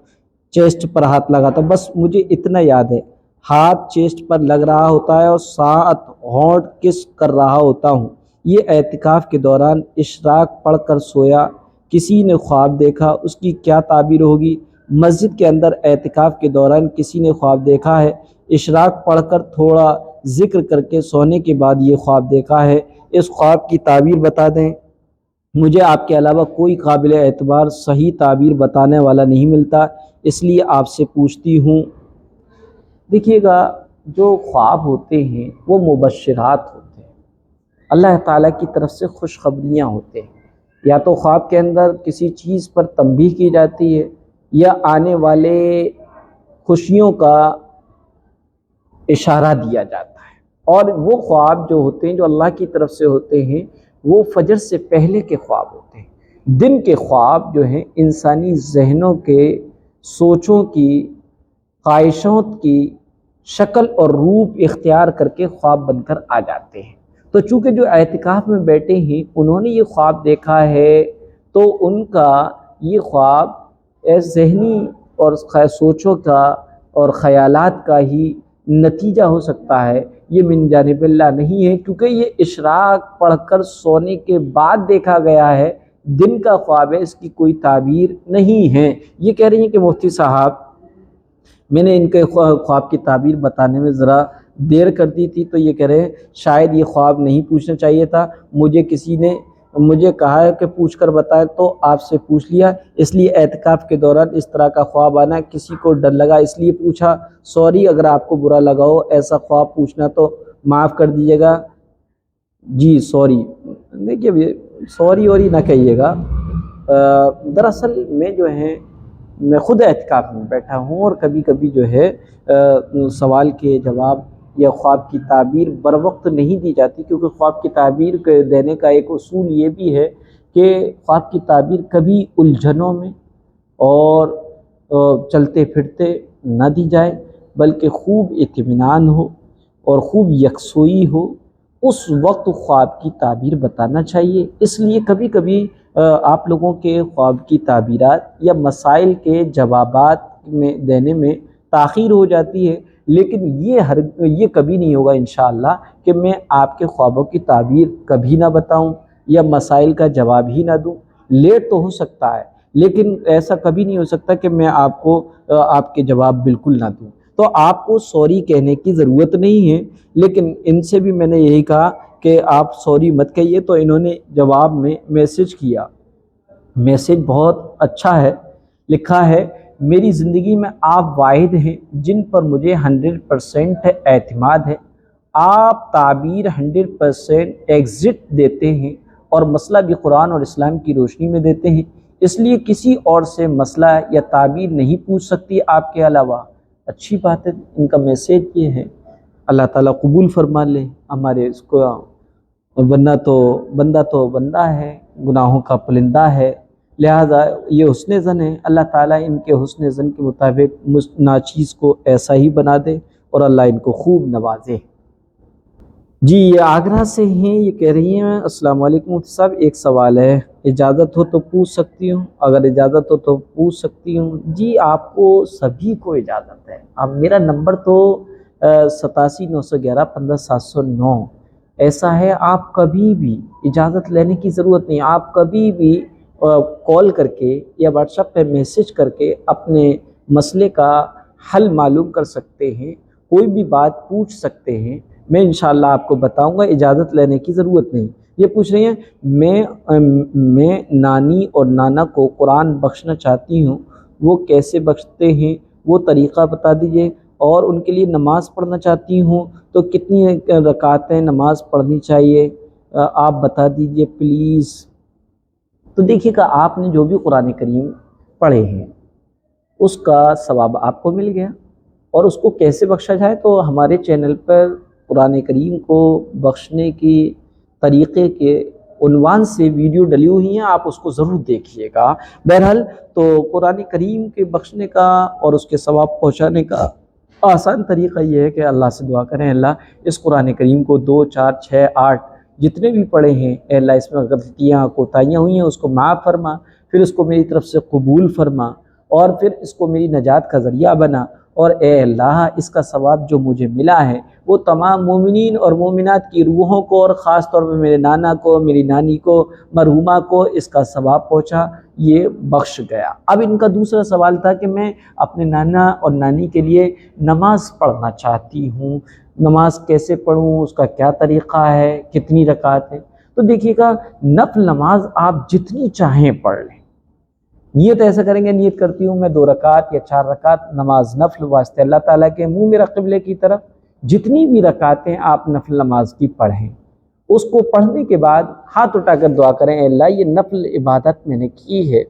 چیسٹ پر ہاتھ لگاتا ہوں، بس مجھے اتنا یاد ہے، ہاتھ چیسٹ پر لگ رہا ہوتا ہے اور ساتھ ہونٹ کس کر رہا ہوتا ہوں۔ یہ اعتکاف کے دوران اشراق پڑھ کر سویا، کسی نے خواب دیکھا، اس کی کیا تعبیر ہوگی؟ مسجد کے اندر اعتکاف کے دوران کسی نے خواب دیکھا ہے، اشراق پڑھ کر تھوڑا ذکر کر کے سونے کے بعد یہ خواب دیکھا ہے، اس خواب کی تعبیر بتا دیں۔ مجھے آپ کے علاوہ کوئی قابل اعتبار صحیح تعبیر بتانے والا نہیں ملتا، اس لیے آپ سے پوچھتی ہوں۔ دیکھیے گا، جو خواب ہوتے ہیں وہ مبشرات ہوتے ہیں، اللہ تعالیٰ کی طرف سے خوشخبریاں ہوتے ہیں، یا تو خواب کے اندر کسی چیز پر تنبیہ کی جاتی ہے یا آنے والے خوشیوں کا اشارہ دیا جاتا ہے۔ اور وہ خواب جو ہوتے ہیں جو اللہ کی طرف سے ہوتے ہیں وہ فجر سے پہلے کے خواب ہوتے ہیں۔ دن کے خواب جو ہیں انسانی ذہنوں کے سوچوں کی، خواہشوں کی شکل اور روپ اختیار کر کے خواب بن کر آ جاتے ہیں۔ تو چونکہ جو اعتکاف میں بیٹھے ہیں انہوں نے یہ خواب دیکھا ہے تو ان کا یہ خواب ذہنی اور سوچوں کا اور خیالات کا ہی نتیجہ ہو سکتا ہے، یہ من جانب اللہ نہیں ہے، کیونکہ یہ اشراق پڑھ کر سونے کے بعد دیکھا گیا ہے، دن کا خواب ہے، اس کی کوئی تعبیر نہیں ہے۔ یہ کہہ رہی ہیں کہ مفتی صاحب میں نے ان کے خواب کی تعبیر بتانے میں ذرا دیر کر دی تھی، تو یہ کہہ رہے ہیں شاید یہ خواب نہیں پوچھنا چاہیے تھا، مجھے کسی نے مجھے کہا ہے کہ پوچھ کر بتائے تو آپ سے پوچھ لیا، اس لیے اعتکاف کے دوران اس طرح کا خواب آنا، کسی کو ڈر لگا اس لیے پوچھا، سوری اگر آپ کو برا لگا ہو ایسا خواب پوچھنا تو معاف کر دیجیے گا، جی سوری۔ دیکھیے سوری ووری نہ کہیے گا، دراصل میں جو ہے میں خود اعتکاف میں بیٹھا ہوں، اور کبھی کبھی جو ہے سوال کے جواب یا خواب کی تعبیر بر وقت نہیں دی جاتی، کیونکہ خواب کی تعبیر دینے کا ایک اصول یہ بھی ہے کہ خواب کی تعبیر کبھی الجھنوں میں اور چلتے پھرتے نہ دی جائے، بلکہ خوب اطمینان ہو اور خوب یکسوئی ہو، اس وقت خواب کی تعبیر بتانا چاہیے۔ اس لیے کبھی کبھی آپ لوگوں کے خواب کی تعبیرات یا مسائل کے جوابات میں دینے میں تاخیر ہو جاتی ہے، لیکن یہ کبھی نہیں ہوگا انشاءاللہ کہ میں آپ کے خوابوں کی تعبیر کبھی نہ بتاؤں یا مسائل کا جواب ہی نہ دوں۔ لیٹ تو ہو سکتا ہے، لیکن ایسا کبھی نہیں ہو سکتا کہ میں آپ کو آپ کے جواب بالکل نہ دوں۔ تو آپ کو سوری کہنے کی ضرورت نہیں ہے، لیکن ان سے بھی میں نے یہی کہا کہ آپ سوری مت کہیے، تو انہوں نے جواب میں میسج کیا، میسج بہت اچھا ہے، لکھا ہے میری زندگی میں آپ واحد ہیں جن پر مجھے 100% اعتماد ہے، آپ تعبیر 100% ایگزٹ دیتے ہیں اور مسئلہ بھی قرآن اور اسلام کی روشنی میں دیتے ہیں، اس لیے کسی اور سے مسئلہ یا تعبیر نہیں پوچھ سکتی آپ کے علاوہ۔ اچھی بات ہے، ان کا میسیج یہ ہے، اللہ تعالیٰ قبول فرما لے ہمارے اس کو، ورنہ تو بندہ ہے، گناہوں کا پلندہ ہے، لہٰذا یہ حسن زن ہے، اللہ تعالیٰ ان کے حسن زن کے مطابق ناچیز کو ایسا ہی بنا دے اور اللہ ان کو خوب نوازے۔ جی یہ آگرہ سے ہیں، یہ کہہ رہی ہیں السلام علیکم مفتی صاحب، ایک سوال ہے، اجازت ہو تو پوچھ سکتی ہوں؟ اگر اجازت ہو تو پوچھ سکتی ہوں۔ جی آپ کو سبھی کو اجازت ہے، اب میرا نمبر تو 879111 ایسا ہے، آپ کبھی بھی اجازت لینے کی ضرورت نہیں، آپ کبھی بھی کال کر کے یا واٹس ایپ پہ میسج کر کے اپنے مسئلے کا حل معلوم کر سکتے ہیں، کوئی بھی بات پوچھ سکتے ہیں، میں انشاءاللہ آپ کو بتاؤں گا، اجازت لینے کی ضرورت نہیں۔ یہ پوچھ رہی ہیں میں نانی اور نانا کو قرآن بخشنا چاہتی ہوں، وہ کیسے بخشتے ہیں وہ طریقہ بتا دیجئے، اور ان کے لیے نماز پڑھنا چاہتی ہوں تو کتنی رکعتیں نماز پڑھنی چاہیے آپ بتا دیجئے پلیز۔ تو دیکھیے کہ آپ نے جو بھی قرآن کریم پڑھے ہیں اس کا ثواب آپ کو مل گیا، اور اس کو کیسے بخشا جائے تو ہمارے چینل پر قرآن کریم کو بخشنے کی طریقے کے عنوان سے ویڈیو ڈلی ہوئی ہیں، آپ اس کو ضرور دیکھیے گا۔ بہرحال تو قرآن کریم کے بخشنے کا اور اس کے ثواب پہنچانے کا آسان طریقہ یہ ہے کہ اللہ سے دعا کریں، اللہ اس قرآن کریم کو 2 4 6 8 جتنے بھی پڑھے ہیں، اے اللہ اس میں غلطیاں کوتاہیاں ہوئی ہیں اس کو معاف فرما، پھر اس کو میری طرف سے قبول فرما، اور پھر اس کو میری نجات کا ذریعہ بنا، اور اے اللہ اس کا ثواب جو مجھے ملا ہے وہ تمام مومنین اور مومنات کی روحوں کو، اور خاص طور پہ میرے نانا کو، میری نانی کو، مرحومہ کو اس کا ثواب پہنچا، یہ بخش گیا۔ اب ان کا دوسرا سوال تھا کہ میں اپنے نانا اور نانی کے لیے نماز پڑھنا چاہتی ہوں، نماز کیسے پڑھوں، اس کا کیا طریقہ ہے، کتنی رکعت ہے؟ تو دیکھیے گا نفل نماز آپ جتنی چاہیں پڑھ لیں، نیت ایسا کریں گے، نیت کرتی ہوں میں 2 رکعت یا 4 رکعت نماز نفل واسطے اللہ تعالیٰ کے، منہ میرا قبلے کی طرف، جتنی بھی رکعتیں آپ نفل نماز کی پڑھیں، اس کو پڑھنے کے بعد ہاتھ اٹھا کر دعا کریں، اے اللہ یہ نفل عبادت میں نے کی ہے،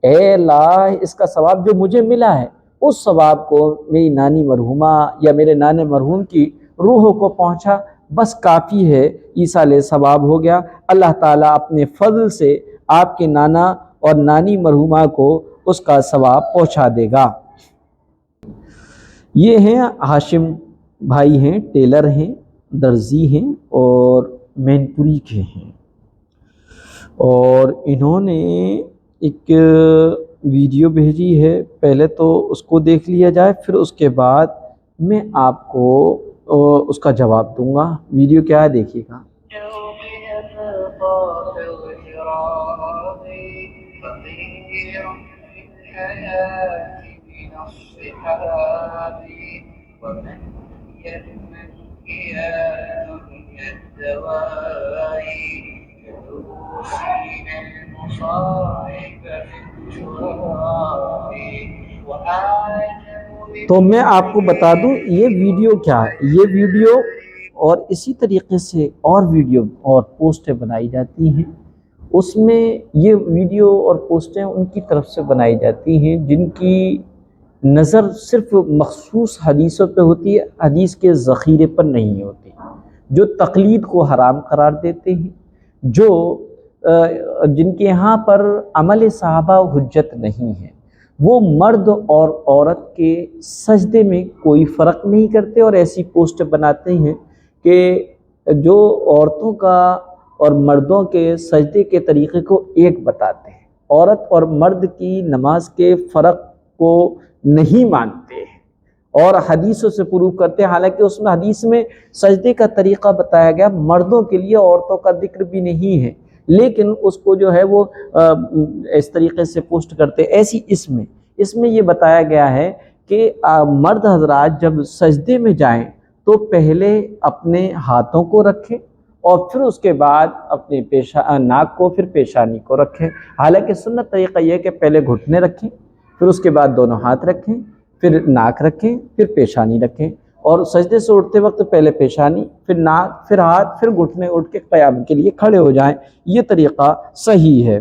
اے اللہ اس کا ثواب جو مجھے ملا ہے اس ثواب کو میری نانی مرحومہ یا میرے نانے مرحوم کی روحوں کو پہنچا، بس کافی ہے، ایصال ثواب ہو گیا۔ اللہ تعالیٰ اپنے فضل سے آپ کے نانا اور نانی مرحومہ کو اس کا ثواب پہنچا دے گا۔ یہ ہیں ہاشم بھائی، ہیں ٹیلر ہیں، درزی ہیں اور مین پوری کے ہیں، اور انہوں نے ایک ویڈیو بھیجی ہے، پہلے تو اس کو دیکھ لیا جائے، پھر اس کے بعد میں آپ کو اس کا جواب دوں گا۔ ویڈیو کیا ہے دیکھیے گا۔ تو میں آپ کو بتا دوں یہ ویڈیو کیا ہے. یہ ویڈیو اور اسی طریقے سے اور ویڈیو اور پوسٹیں بنائی جاتی ہیں. اس میں یہ ویڈیو اور پوسٹیں ان کی طرف سے بنائی جاتی ہیں جن کی نظر صرف مخصوص حدیثوں پہ ہوتی ہے، حدیث کے ذخیرے پر نہیں ہوتی، جو تقلید کو حرام قرار دیتے ہیں، جو جن کے یہاں پر عمل صحابہ حجت نہیں ہے. وہ مرد اور عورت کے سجدے میں کوئی فرق نہیں کرتے اور ایسی پوسٹ بناتے ہیں کہ جو عورتوں کا اور مردوں کے سجدے کے طریقے کو ایک بتاتے ہیں. عورت اور مرد کی نماز کے فرق کو نہیں مانتے ہیں اور حدیثوں سے پروو کرتے ہیں، حالانکہ اس میں حدیث میں سجدے کا طریقہ بتایا گیا، مردوں کے لیے عورتوں کا ذکر بھی نہیں ہے، لیکن اس کو جو ہے وہ اس طریقے سے پوسٹ کرتے. ایسی اس میں یہ بتایا گیا ہے کہ مرد حضرات جب سجدے میں جائیں تو پہلے اپنے ہاتھوں کو رکھیں اور پھر اس کے بعد اپنے ناک کو پھر پیشانی کو رکھیں. حالانکہ سنت طریقہ یہ ہے کہ پہلے گھٹنے رکھیں، پھر اس کے بعد دونوں ہاتھ رکھیں، پھر ناک رکھیں، پھر پیشانی رکھیں، اور سجدے سے اٹھتے وقت پہلے پیشانی، پھر ناک، پھر ہاتھ، پھر گھٹنے اٹھ کے قیام کے لیے کھڑے ہو جائیں. یہ طریقہ صحیح ہے.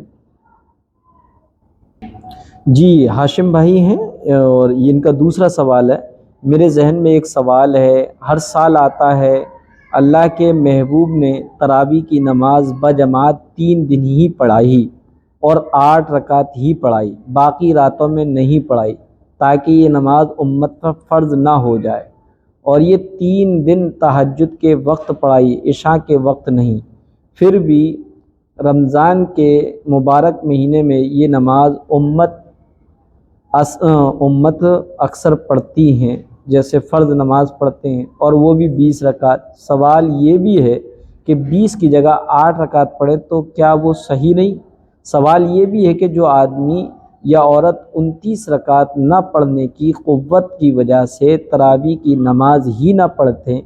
جی ہاشم بھائی ہیں اور ان کا دوسرا سوال ہے. میرے ذہن میں ایک سوال ہے، ہر سال آتا ہے اللہ کے محبوب نے تراویح کی نماز بجماعت 3 دن ہی پڑھائی اور 8 رکعت ہی پڑھائی، باقی راتوں میں نہیں پڑھائی تاکہ یہ نماز امت پر فرض نہ ہو جائے، اور یہ 3 دن تہجد کے وقت پڑھائی، عشاء کے وقت نہیں. پھر بھی رمضان کے مبارک مہینے میں یہ نماز امت اکثر پڑھتی ہیں، جیسے فرض نماز پڑھتے ہیں، اور وہ بھی 20 رکعت. سوال یہ بھی ہے کہ 20 کی جگہ 8 رکعت پڑھے تو کیا وہ صحیح نہیں؟ سوال یہ بھی ہے کہ جو آدمی یا عورت 29 رکعت نہ پڑھنے کی قوت کی وجہ سے تراویح کی نماز ہی نہ پڑھتے،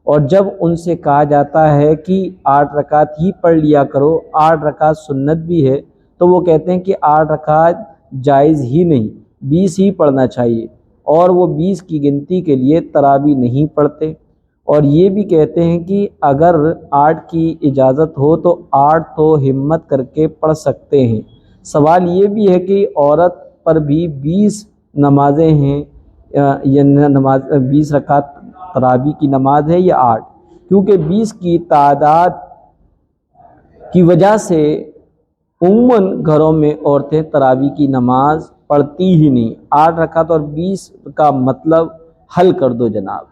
اور جب ان سے کہا جاتا ہے کہ 8 رکعت ہی پڑھ لیا کرو، 8 رکعت سنت بھی ہے، تو وہ کہتے ہیں کہ 8 رکعت جائز ہی نہیں، 20 ہی پڑھنا چاہیے، اور وہ 20 کی گنتی کے لیے تراویح نہیں پڑھتے. اور یہ بھی کہتے ہیں کہ اگر 8 کی اجازت ہو تو 8 تو ہمت کر کے پڑھ سکتے ہیں. سوال یہ بھی ہے کہ عورت پر بھی 20 نمازیں ہیں، یا نماز 20 رکعت تراویح کی نماز ہے یا 8؟ کیونکہ 20 کی تعداد کی وجہ سے عموماً گھروں میں عورتیں تراویح کی نماز پڑھتی ہی نہیں. 8 رکعت اور 20 کا مطلب حل کر دو جناب.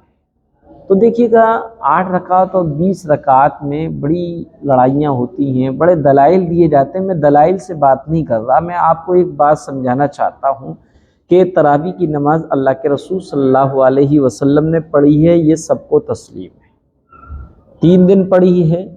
تو دیکھیے گا 8 رکعت اور 20 رکعت میں بڑی لڑائیاں ہوتی ہیں، بڑے دلائل دیے جاتے ہیں. میں دلائل سے بات نہیں کر رہا، میں آپ کو ایک بات سمجھانا چاہتا ہوں کہ تراویح کی نماز اللہ کے رسول صلی اللہ علیہ وسلم نے پڑھی ہے، یہ سب کو تسلیم ہے. 3 دن پڑھی ہے،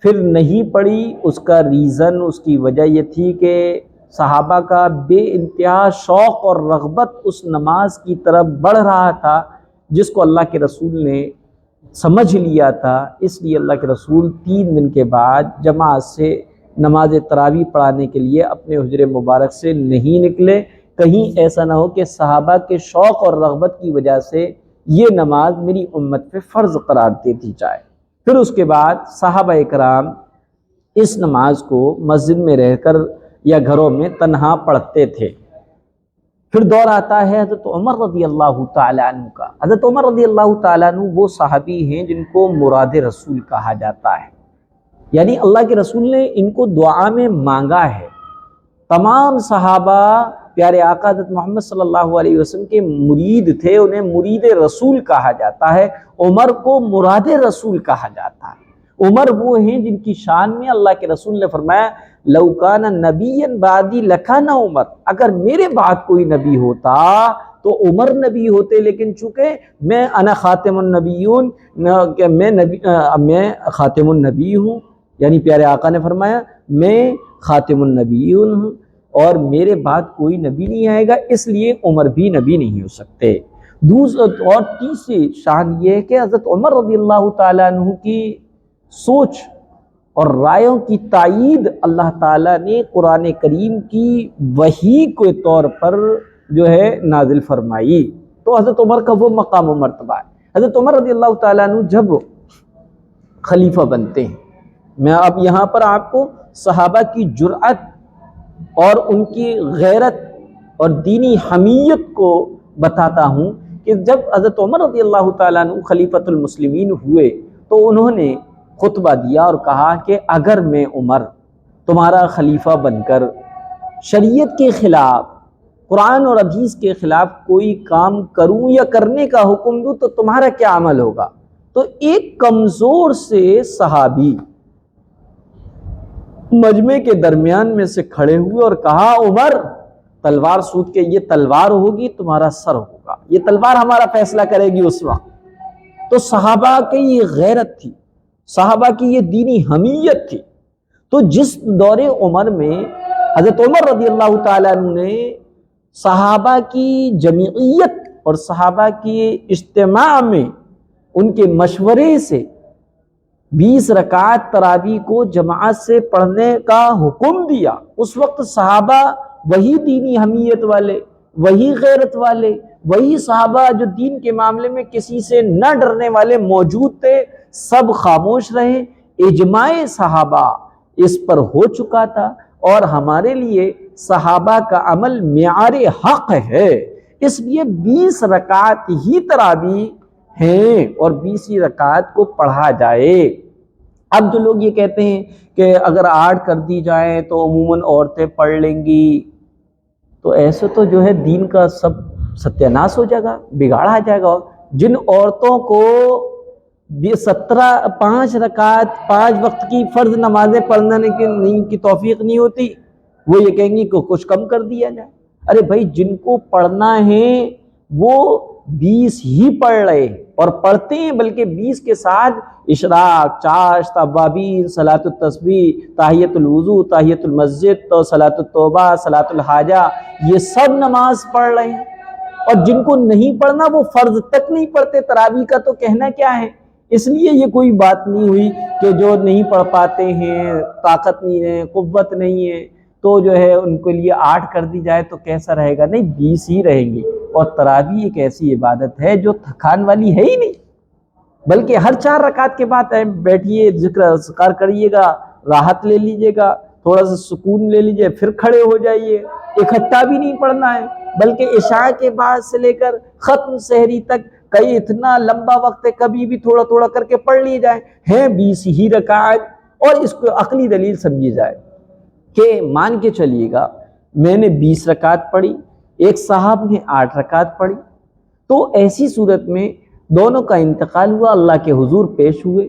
پھر نہیں پڑھی. اس کا ریزن، اس کی وجہ یہ تھی کہ صحابہ کا بے انتہا شوق اور رغبت اس نماز کی طرف بڑھ رہا تھا جس کو اللہ کے رسول نے سمجھ لیا تھا. اس لیے اللہ کے رسول 3 دن کے بعد جماعت سے نماز تراویح پڑھانے کے لیے اپنے حجرے مبارک سے نہیں نکلے. کہیں ایسا نہ ہو کہ صحابہ کے شوق اور رغبت کی وجہ سے یہ نماز میری امت پہ فرض قرار دے دی جائے. پھر اس کے بعد صحابہ اکرام اس نماز کو مسجد میں رہ کر یا گھروں میں تنہا پڑھتے تھے. پھر دور آتا ہے حضرت عمر رضی اللہ تعالیٰ عنہ کا. حضرت عمر رضی اللہ تعالیٰ عنہ وہ صحابی ہیں جن کو مراد رسول کہا جاتا ہے، یعنی اللہ کے رسول نے ان کو دعا میں مانگا ہے. تمام صحابہ پیارے آقا حضرت محمد صلی اللہ علیہ وسلم کے مرید تھے، انہیں مرید رسول کہا جاتا ہے. عمر کو مراد رسول کہا جاتا ہے. عمر وہ ہیں جن کی شان میں اللہ کے رسول نے فرمایا لو کان نبیا بعدی لکان عمر، اگر میرے بعد کوئی نبی ہوتا تو عمر نبی ہوتے، لیکن چونکہ میں انا خاتم النبیون، کہ میں خاتم النبی ہوں، یعنی پیارے آقا نے فرمایا میں خاتم النبیون ہوں اور میرے بعد کوئی نبی نہیں آئے گا، اس لیے عمر بھی نبی نہیں ہو سکتے. اور تیسری شان یہ ہے کہ حضرت عمر رضی اللہ تعالیٰ عنہ کی سوچ اور رائوں کی تائید اللہ تعالیٰ نے قرآن کریم کی وحی کے طور پر جو ہے نازل فرمائی۔ تو حضرت عمر کا وہ مقام و مرتبہ ہے۔ حضرت عمر رضی اللہ تعالیٰ عنہ جب خلیفہ بنتے ہیں، میں اب یہاں پر آپ کو صحابہ کی جرأت اور ان کی غیرت اور دینی حمیت کو بتاتا ہوں کہ جب حضرت عمر رضی اللہ تعالیٰ عنہ خلیفۃ المسلمین ہوئے تو انہوں نے خطبہ دیا اور کہا کہ اگر میں عمر تمہارا خلیفہ بن کر شریعت کے خلاف، قرآن اور حدیث کے خلاف کوئی کام کروں یا کرنے کا حکم دوں تو تمہارا کیا عمل ہوگا؟ تو ایک کمزور سے صحابی مجمع کے درمیان میں سے کھڑے ہوئے اور کہا عمر تلوار سود کے یہ تلوار ہوگی تمہارا سر ہوگا، یہ تلوار ہمارا فیصلہ کرے گی اس وقت۔ تو صحابہ کی یہ غیرت تھی، صحابہ کی یہ دینی حمیت تھی۔ تو جس دور عمر میں حضرت عمر رضی اللہ تعالیٰ عنہ نے صحابہ کی جمعیت اور صحابہ کی اجتماع میں ان کے مشورے سے 20 رکعت تراویح کو جماعت سے پڑھنے کا حکم دیا، اس وقت صحابہ وہی دینی حمیت والے، وہی غیرت والے، وہی صحابہ جو دین کے معاملے میں کسی سے نہ ڈرنے والے موجود تھے، سب خاموش رہے۔ اجماع صحابہ اس پر ہو چکا تھا، اور ہمارے لیے صحابہ کا عمل معیار حق ہے، اس لیے 20 رکعت ہی تراویح ہیں اور 20 رکعت کو پڑھا جائے۔ اب جو لوگ یہ کہتے ہیں کہ اگر 8 کر دی جائیں تو عموماً عورتیں پڑھ لیں گی، تو ایسے تو جو ہے دین کا سب ستیہ ناش ہو جائے گا، بگاڑا جائے گا۔ جن عورتوں کو 5 رکعت 5 وقت کی فرض نمازیں پڑھنے کی توفیق نہیں ہوتی، وہ یہ کہیں گی کہ کچھ کم کر دیا جائے۔ ارے بھائی جن کو پڑھنا ہے وہ 20 ہی پڑھ رہے اور پڑھتے ہیں، بلکہ 20 کے ساتھ اشراق، چاشت، اوابین، صلاۃ التسبیح، تحیۃ الوضو، تحیۃ المسجد، تو صلاۃ التوبہ، صلاۃ الحاجہ، یہ سب نماز پڑھ رہے ہیں۔ اور جن کو نہیں پڑھنا وہ فرض تک نہیں پڑھتے، تراویح کا تو کہنا کیا ہے۔ اس لیے یہ کوئی بات نہیں ہوئی کہ جو نہیں پڑھ پاتے ہیں، طاقت نہیں ہے، قوت نہیں ہے، تو جو ہے ان کے لیے 8 کر دی جائے تو کیسا رہے گا؟ نہیں، 20 ہی رہیں گی۔ اور تراویح ایک ایسی عبادت ہے جو تھکان والی ہے ہی نہیں، بلکہ ہر 4 رکعت کے بعد بیٹھیے، ذکر اذکار کریے گا، راحت لے لیجیے گا، تھوڑا سا سکون لے لیجیے، پھر کھڑے ہو جائیے۔ اکٹھا بھی نہیں پڑھنا ہے، بلکہ عشاء کے بعد سے لے کر ختم سحری تک، کئی اتنا لمبا وقت ہے، کبھی بھی تھوڑا تھوڑا کر کے پڑھ لیے جائیں، ہیں 20 ہی رکعت۔ اور اس کو عقلی دلیل سمجھی جائے کہ مان کے چلیے گا میں نے 20 رکعت پڑھی، ایک صاحب نے 8 رکعت پڑھی، تو ایسی صورت میں دونوں کا انتقال ہوا، اللہ کے حضور پیش ہوئے،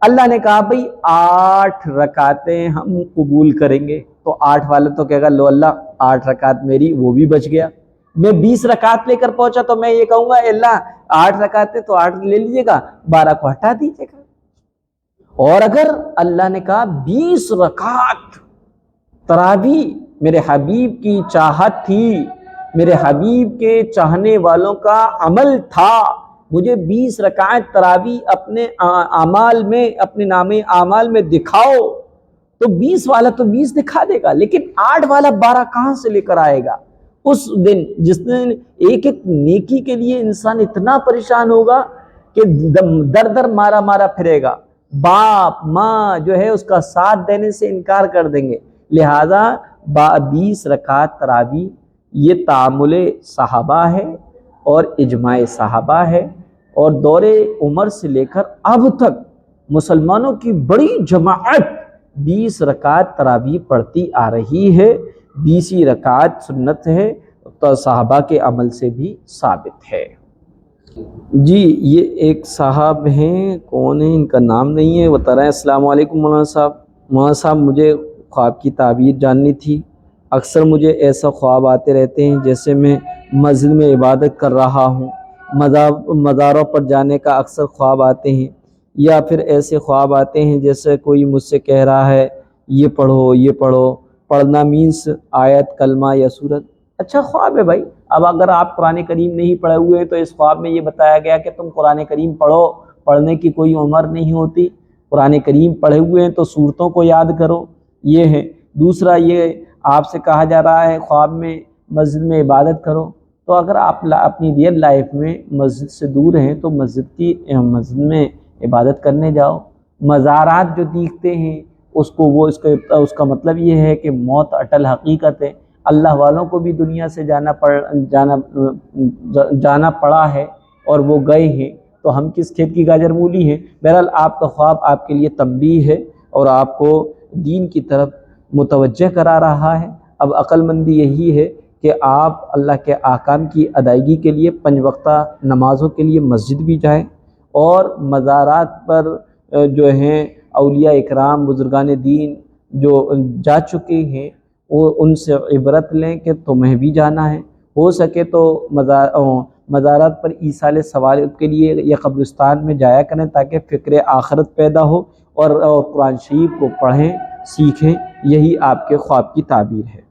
اللہ نے کہا بھئی 8 رکعتیں ہم قبول کریں گے، تو 8 والا تو کہے گا لو اللہ 8 رکعت میری وہ بھی بچ گیا۔ میں 20 رکعت لے کر پہنچا تو میں یہ کہوں گا اے اللہ 8 رکعتیں تو 8 لے لیجیے گا، 12 کو ہٹا دیجیے گا۔ اور اگر اللہ نے کہا 20 رکعت تراویح میرے حبیب کی چاہت تھی، میرے حبیب کے چاہنے والوں کا عمل تھا، مجھے 20 رکعت تراویح اپنے اعمال میں، اپنے نامے اعمال میں دکھاؤ، تو 20 والا تو 20 دکھا دے گا، لیکن 8 والا 12 کہاں سے لے کر آئے گا؟ اس دن جس دن ایک ایک نیکی کے لیے انسان اتنا پریشان ہوگا کہ در در مارا مارا پھرے گا، باپ ماں جو ہے اس کا ساتھ دینے سے انکار کر دیں گے۔ لہذا 20 رکعت تراویح یہ تعامل صحابہ ہے اور اجماع صحابہ ہے، اور دور عمر سے لے کر اب تک مسلمانوں کی بڑی جماعت 20 رکعت تراویح پڑھتی آ رہی ہے۔ 20 رکعت سنت ہے تو صحابہ کے عمل سے بھی ثابت ہے۔ جی یہ ایک صاحب ہیں، کون ہیں ان کا نام نہیں ہے، بتا رہے ہیں السلام علیکم مولانا صاحب، مولانا صاحب مجھے خواب کی تعبیر جاننی تھی۔ اکثر مجھے ایسا خواب آتے رہتے ہیں جیسے میں مسجد میں عبادت کر رہا ہوں، مزاروں پر جانے کا اکثر خواب آتے ہیں، یا پھر ایسے خواب آتے ہیں جیسے کوئی مجھ سے کہہ رہا ہے یہ پڑھو یہ پڑھو، پڑھنا مینس آیت کلمہ یا سورت۔ اچھا خواب ہے بھائی، اب اگر آپ قرآن کریم نہیں پڑھے ہوئے تو اس خواب میں یہ بتایا گیا کہ تم قرآن کریم پڑھو، پڑھنے کی کوئی عمر نہیں ہوتی، قرآن کریم پڑھے ہوئے ہیں تو صورتوں کو یاد کرو، یہ ہے۔ دوسرا یہ آپ سے کہا جا رہا ہے خواب میں مسجد میں عبادت کرو، تو اگر آپ اپنی ریئل لائف میں مسجد سے دور ہیں تو مسجد میں عبادت کرنے جاؤ۔ مزارات جو دیکھتے ہیں اس کا مطلب یہ ہے کہ موت اٹل حقیقت ہے، اللہ والوں کو بھی دنیا سے جانا پڑا ہے اور وہ گئے ہیں، تو ہم کس کھیت کی گاجر مولی ہیں۔ بہرحال آپ کا خواب آپ کے لیے تنبیہ ہے اور آپ کو دین کی طرف متوجہ کرا رہا ہے۔ اب عقل مندی یہی ہے کہ آپ اللہ کے احکام کی ادائیگی کے لیے 5 وقتہ نمازوں کے لیے مسجد بھی جائیں، اور مزارات پر جو ہیں اولیاء اکرام بزرگان دین جو جا چکے ہیں وہ ان سے عبرت لیں کہ تمہیں بھی جانا ہے۔ ہو سکے تو مزارات پر ایصال ثواب کے لیے یا قبرستان میں جایا کریں تاکہ فکر آخرت پیدا ہو، اور قرآن شریف کو پڑھیں سیکھیں، یہی آپ کے خواب کی تعبیر ہے۔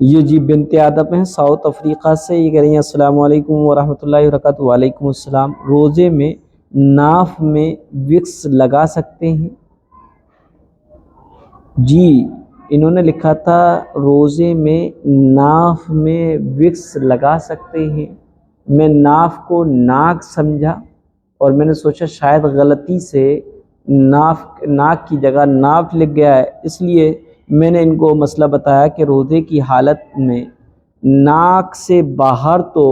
یہ جی بنت ادب ہیں ساؤتھ افریقہ سے، یہ کہہ رہی ہیں السلام علیکم ورحمۃ اللہ وبرکاتہ۔ وعلیکم السلام۔ روزے میں ناف میں وکس لگا سکتے ہیں؟ جی انہوں نے لکھا تھا روزے میں ناف میں وکس لگا سکتے ہیں، میں ناف کو ناک سمجھا اور میں نے سوچا شاید غلطی سے ناک کی جگہ ناف لکھ گیا ہے، اس لیے میں نے ان کو مسئلہ بتایا کہ روزے کی حالت میں ناک سے باہر تو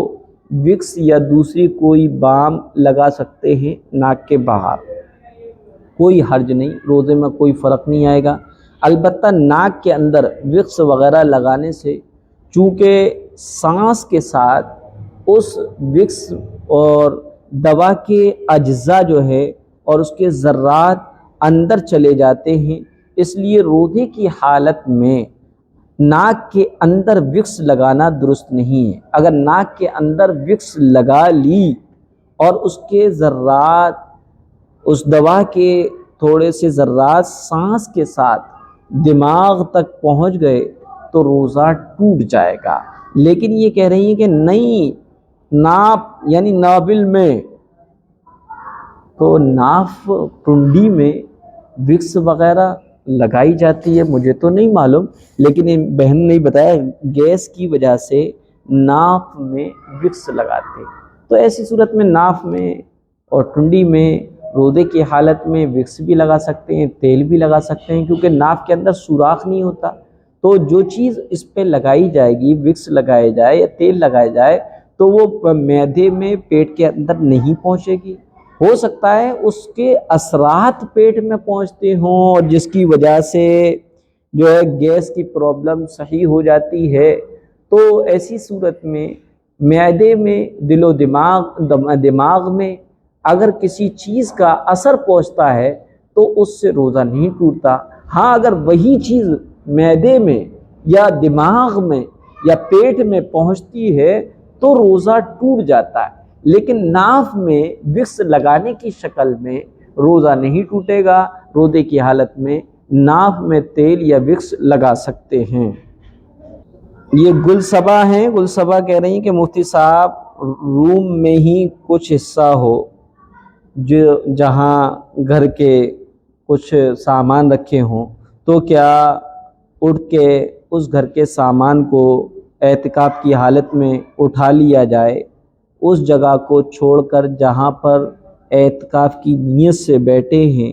وکس یا دوسری کوئی بام لگا سکتے ہیں، ناک کے باہر کوئی حرج نہیں، روزے میں کوئی فرق نہیں آئے گا۔ البتہ ناک کے اندر وکس وغیرہ لگانے سے چونکہ سانس کے ساتھ اس وکس اور دوا کے اجزاء جو ہے اور اس کے ذرات اندر چلے جاتے ہیں، اس لیے روزے کی حالت میں ناک کے اندر وکس لگانا درست نہیں ہے۔ اگر ناک کے اندر وکس لگا لی اور اس کے ذرات، اس دوا کے تھوڑے سے ذرات سانس کے ساتھ دماغ تک پہنچ گئے تو روزہ ٹوٹ جائے گا۔ لیکن یہ کہہ رہی ہیں کہ نہیں، ناف یعنی نابل میں، تو ناف ٹنڈی میں وکس وغیرہ لگائی جاتی ہے، مجھے تو نہیں معلوم، لیکن ان بہن نے بتایا گیس کی وجہ سے ناف میں وکس لگاتے، تو ایسی صورت میں ناف میں اور ٹنڈی میں روزے کی حالت میں وکس بھی لگا سکتے ہیں، تیل بھی لگا سکتے ہیں، کیونکہ ناف کے اندر سوراخ نہیں ہوتا، تو جو چیز اس پہ لگائی جائے گی، وکس لگائے جائے یا تیل لگائے جائے، تو وہ معدے میں پیٹ کے اندر نہیں پہنچے گی۔ ہو سکتا ہے اس کے اثرات پیٹ میں پہنچتے ہوں اور جس کی وجہ سے جو ہے گیس کی پرابلم صحیح ہو جاتی ہے، تو ایسی صورت میں معدے میں دل و دماغ میں اگر کسی چیز کا اثر پہنچتا ہے تو اس سے روزہ نہیں ٹوٹتا۔ ہاں اگر وہی چیز معدے میں یا دماغ میں یا پیٹ میں پہنچتی ہے تو روزہ ٹوٹ جاتا ہے، لیکن ناف میں وکس لگانے کی شکل میں روزہ نہیں ٹوٹے گا۔ روزے کی حالت میں ناف میں تیل یا وکس لگا سکتے ہیں۔ یہ گل صبا ہیں، گل صبا کہہ رہی ہیں کہ مفتی صاحب روم میں ہی کچھ حصہ ہو جہاں گھر کے کچھ سامان رکھے ہوں تو کیا اٹھ کے اس گھر کے سامان کو اعتکاف کی حالت میں اٹھا لیا جائے، اس جگہ کو چھوڑ کر جہاں پر اعتکاف کی نیت سے بیٹھے ہیں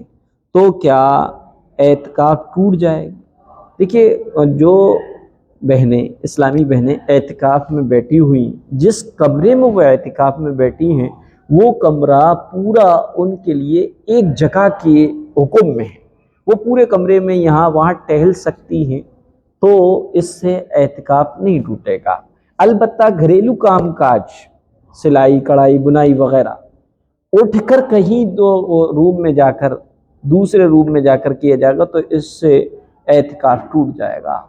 تو کیا اعتکاف ٹوٹ جائے گا؟ دیکھیے جو بہنیں، اسلامی بہنیں اعتکاف میں بیٹھی ہوئی، جس کمرے میں وہ اعتکاف میں بیٹھی ہیں وہ کمرہ پورا ان کے لیے ایک جگہ کے حکم میں ہے، وہ پورے کمرے میں یہاں وہاں ٹہل سکتی ہیں، تو اس سے اعتکاف نہیں ٹوٹے گا۔ البتہ گھریلو کام کاج، سلائی کڑھائی بنائی وغیرہ اٹھ کر کہیں روم میں جا کر دوسرے روم میں جا کر کیا جائے گا تو اس سے اعتکاف ٹوٹ جائے گا۔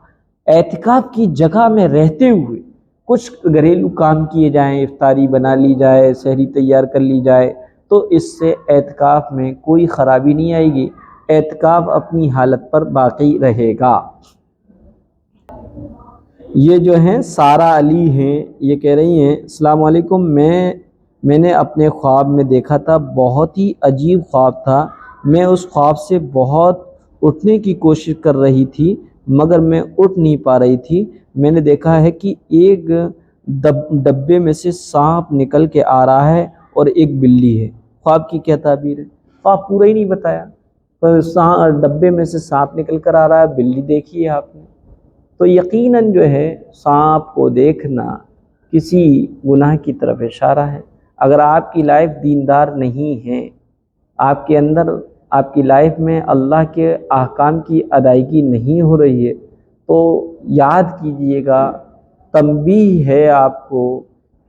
اعتکاف کی جگہ میں رہتے ہوئے کچھ گھریلو کام کیے جائیں، افطاری بنا لی جائے، سحری تیار کر لی جائے، تو اس سے اعتکاف میں کوئی خرابی نہیں آئے گی، اعتکاف اپنی حالت پر باقی رہے گا۔ یہ جو ہیں سارہ علی ہیں، یہ کہہ رہی ہیں السلام علیکم، میں نے اپنے خواب میں دیکھا تھا، بہت ہی عجیب خواب تھا میں اس خواب سے بہت اٹھنے کی کوشش کر رہی تھی مگر میں اٹھ نہیں پا رہی تھی۔ میں نے دیکھا ہے کہ ایک ڈبے میں سے سانپ نکل کے آ رہا ہے اور ایک بلی ہے۔ خواب کی کیا تعبیر ہے؟ خواب پورا ہی نہیں بتایا، پر ڈبے میں سے سانپ نکل کر آ رہا ہے، بلی دیکھی ہے آپ نے۔ تو یقیناً جو ہے سانپ کو دیکھنا کسی گناہ کی طرف اشارہ ہے۔ اگر آپ کی لائف دیندار نہیں ہے، آپ کے اندر آپ کی لائف میں اللہ کے احکام کی ادائیگی نہیں ہو رہی ہے، تو یاد کیجئے گا، تنبیہ ہے آپ کو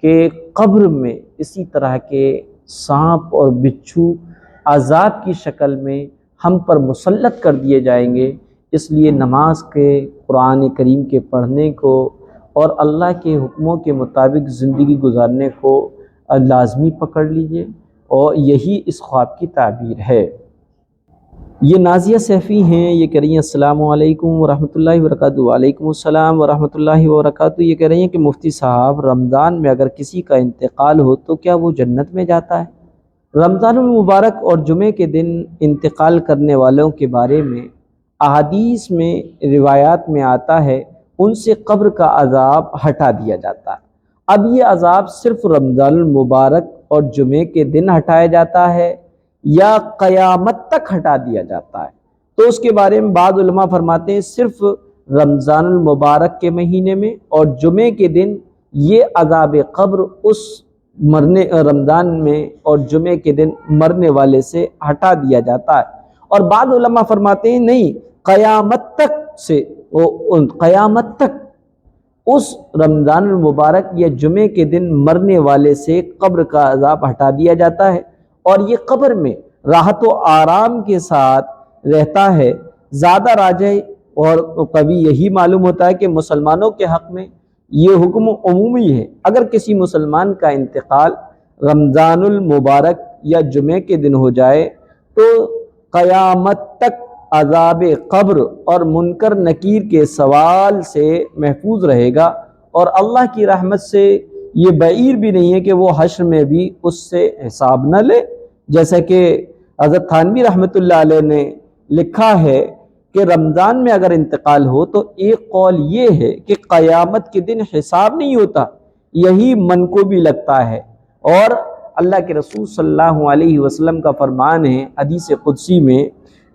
کہ قبر میں اسی طرح کے سانپ اور بچھو عذاب کی شکل میں ہم پر مسلط کر دیے جائیں گے۔ اس لیے نماز کے، قرآن کریم کے پڑھنے کو اور اللہ کے حکموں کے مطابق زندگی گزارنے کو لازمی پکڑ لیجئے، اور یہی اس خواب کی تعبیر ہے۔ یہ نازیہ سیفی ہیں، یہ کہہ رہی ہیں السلام علیکم ورحمۃ اللہ وبرکاتہ۔ وعلیکم السلام ورحمۃ اللہ وبرکاتہ۔ یہ کہہ رہی ہیں کہ مفتی صاحب، رمضان میں اگر کسی کا انتقال ہو تو کیا وہ جنت میں جاتا ہے؟ رمضان المبارک اور جمعے کے دن انتقال کرنے والوں کے بارے میں احادیث میں، روایات میں آتا ہے، ان سے قبر کا عذاب ہٹا دیا جاتا ہے۔ اب یہ عذاب صرف رمضان المبارک اور جمعے کے دن ہٹایا جاتا ہے یا قیامت تک ہٹا دیا جاتا ہے؟ تو اس کے بارے میں بعض علماء فرماتے ہیں صرف رمضان المبارک کے مہینے میں اور جمعے کے دن یہ عذاب قبر اس رمضان میں اور جمعے کے دن مرنے والے سے ہٹا دیا جاتا ہے۔ اور بعض علماء فرماتے ہیں نہیں، قیامت تک اس رمضان المبارک یا جمعے کے دن مرنے والے سے قبر کا عذاب ہٹا دیا جاتا ہے، اور یہ قبر میں راحت و آرام کے ساتھ رہتا ہے۔ زیادہ راجح اور قوی یہی معلوم ہوتا ہے کہ مسلمانوں کے حق میں یہ حکم عمومی ہے۔ اگر کسی مسلمان کا انتقال رمضان المبارک یا جمعے کے دن ہو جائے تو قیامت تک عذاب قبر اور منکر نکیر کے سوال سے محفوظ رہے گا، اور اللہ کی رحمت سے یہ بعید بھی نہیں ہے کہ وہ حشر میں بھی اس سے حساب نہ لے، جیسا کہ حضرت تھانوی رحمۃ اللہ علیہ نے لکھا ہے کہ رمضان میں اگر انتقال ہو تو ایک قول یہ ہے کہ قیامت کے دن حساب نہیں ہوتا، یہی من کو بھی لگتا ہے۔ اور اللہ کے رسول صلی اللہ علیہ وسلم کا فرمان ہے حدیث قدسی میں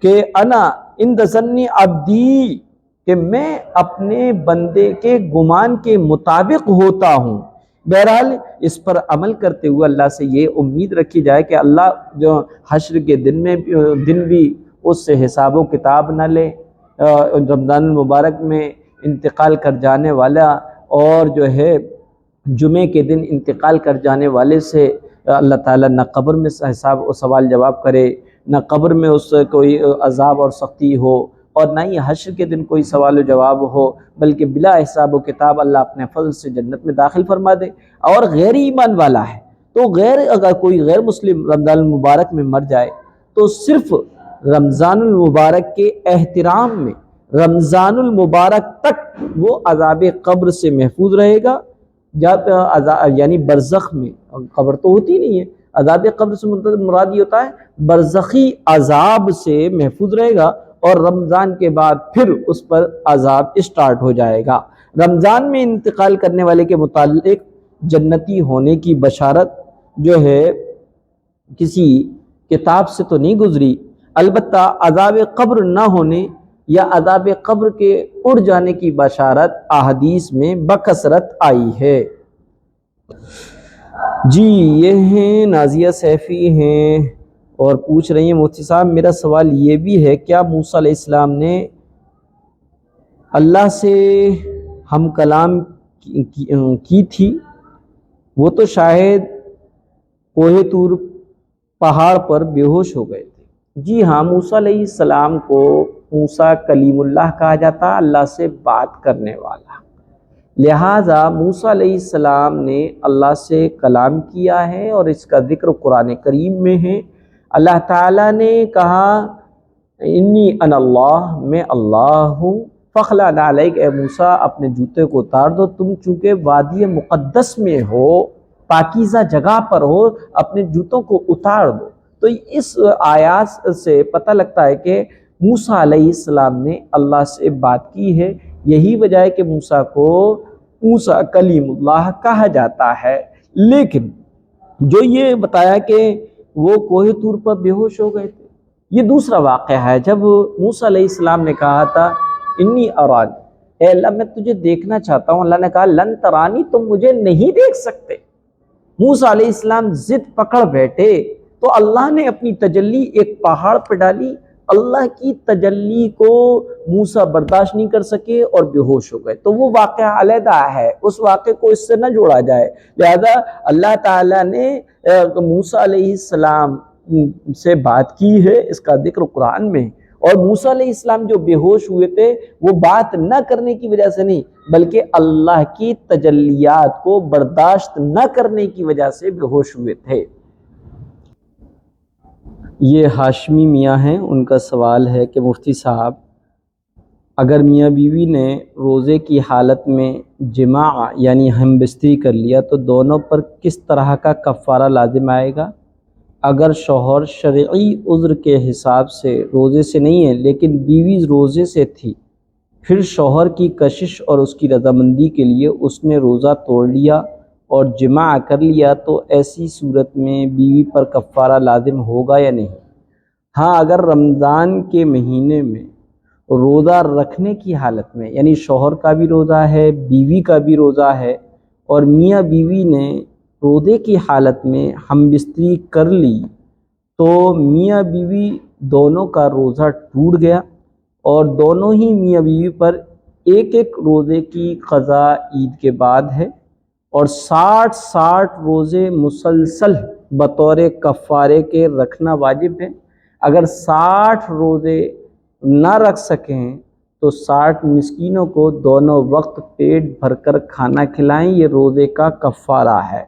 کہ انا عند ظن عبدی، کہ میں اپنے بندے کے گمان کے مطابق ہوتا ہوں۔ بہرحال اس پر عمل کرتے ہوئے اللہ سے یہ امید رکھی جائے کہ اللہ جو حشر کے دن بھی اس سے حساب و کتاب نہ لے۔ رمضان المبارک میں انتقال کر جانے والا اور جو ہے جمعے کے دن انتقال کر جانے والے سے اللہ تعالیٰ نہ قبر میں حساب و سوال جواب کرے، نہ قبر میں اس سے کوئی عذاب اور سختی ہو، اور نہ ہی حشر کے دن کوئی سوال و جواب ہو، بلکہ بلا حساب و کتاب اللہ اپنے فضل سے جنت میں داخل فرما دے۔ اور غیر ایمان والا ہے تو اگر کوئی غیر مسلم رمضان المبارک میں مر جائے تو صرف رمضان المبارک کے احترام میں رمضان المبارک تک وہ عذاب قبر سے محفوظ رہے گا، جب یعنی برزخ میں، قبر تو ہوتی نہیں ہے، عذاب قبر سے مراد یہ ہوتا ہے برزخی عذاب سے محفوظ رہے گا، اور رمضان کے بعد پھر اس پر عذاب اسٹارٹ ہو جائے گا۔ رمضان میں انتقال کرنے والے کے متعلق جنتی ہونے کی بشارت جو ہے کسی کتاب سے تو نہیں گزری، البتہ عذاب قبر نہ ہونے یا عذاب قبر کے اڑ جانے کی بشارت احادیث میں بکثرت آئی ہے۔ جی یہ ہیں نازیہ سیفی ہیں اور پوچھ رہی ہیں مفتی صاحب میرا سوال یہ بھی ہے، کیا موسیٰ علیہ السلام نے اللہ سے ہم کلام کی تھی؟ وہ تو شاید کوہ طور پہاڑ پر بے ہوش ہو گئے تھے۔ جی ہاں، موسیٰ علیہ السلام کو موسیٰ کلیم اللہ کہا جاتا، اللہ سے بات کرنے والا، لہٰذا موسیٰ علیہ السلام نے اللہ سے کلام کیا ہے، اور اس کا ذکر قرآن کریم میں ہے۔ اللہ تعالیٰ نے کہا انی انا اللہ، میں اللہ ہوں، فخلع نعلیک، اے موسیٰ اپنے جوتے کو اتار دو، تم چونکہ وادی مقدس میں ہو، پاکیزہ جگہ پر ہو، اپنے جوتوں کو اتار دو۔ تو اس آیات سے پتہ لگتا ہے کہ موسیٰ علیہ السلام نے اللہ سے بات کی ہے، یہی وجہ ہے کہ موسیٰ کو موسیٰ کلیم اللہ کہا جاتا ہے۔ لیکن جو یہ بتایا کہ وہ کوہ طور پر بے ہوش ہو گئے تھے، یہ دوسرا واقعہ ہے۔ جب موسیٰ علیہ السلام نے کہا تھا انی ارانی، اے اللہ میں تجھے دیکھنا چاہتا ہوں، اللہ نے کہا لن ترانی، تم مجھے نہیں دیکھ سکتے۔ موسیٰ علیہ السلام ضد پکڑ بیٹھے تو اللہ نے اپنی تجلی ایک پہاڑ پہ ڈالی، اللہ کی تجلی کو موسیٰ برداشت نہیں کر سکے اور بے ہوش ہو گئے۔ تو وہ واقعہ علیحدہ ہے، اس واقعے کو اس سے نہ جوڑا جائے، لہذا اللہ تعالیٰ نے موسیٰ علیہ السلام سے بات کی ہے، اس کا ذکر قرآن میں۔ اور موسیٰ علیہ السلام جو بے ہوش ہوئے تھے وہ بات نہ کرنے کی وجہ سے نہیں، بلکہ اللہ کی تجلیات کو برداشت نہ کرنے کی وجہ سے بے ہوش ہوئے تھے۔ یہ ہاشمی میاں ہیں، ان کا سوال ہے کہ مفتی صاحب اگر میاں بیوی نے روزے کی حالت میں جماع یعنی ہم بستری کر لیا تو دونوں پر کس طرح کا کفارہ لازم آئے گا؟ اگر شوہر شرعی عذر کے حساب سے روزے سے نہیں ہے لیکن بیوی روزے سے تھی، پھر شوہر کی کشش اور اس کی رضامندی کے لیے اس نے روزہ توڑ لیا اور جماع کر لیا، تو ایسی صورت میں بیوی پر کفارہ لازم ہوگا یا نہیں؟ ہاں، اگر رمضان کے مہینے میں روزہ رکھنے کی حالت میں، یعنی شوہر کا بھی روزہ ہے بیوی کا بھی روزہ ہے، اور میاں بیوی نے روزے کی حالت میں ہم بستری کر لی، تو میاں بیوی دونوں کا روزہ ٹوٹ گیا اور دونوں ہی میاں بیوی پر ایک ایک روزے کی قضا عید کے بعد ہے، اور 60 روزے مسلسل بطور کفارے کے رکھنا واجب ہے۔ اگر 60 روزے نہ رکھ سکیں تو 60 مسکینوں کو دونوں وقت پیٹ بھر کر کھانا کھلائیں، یہ روزے کا کفارہ ہے۔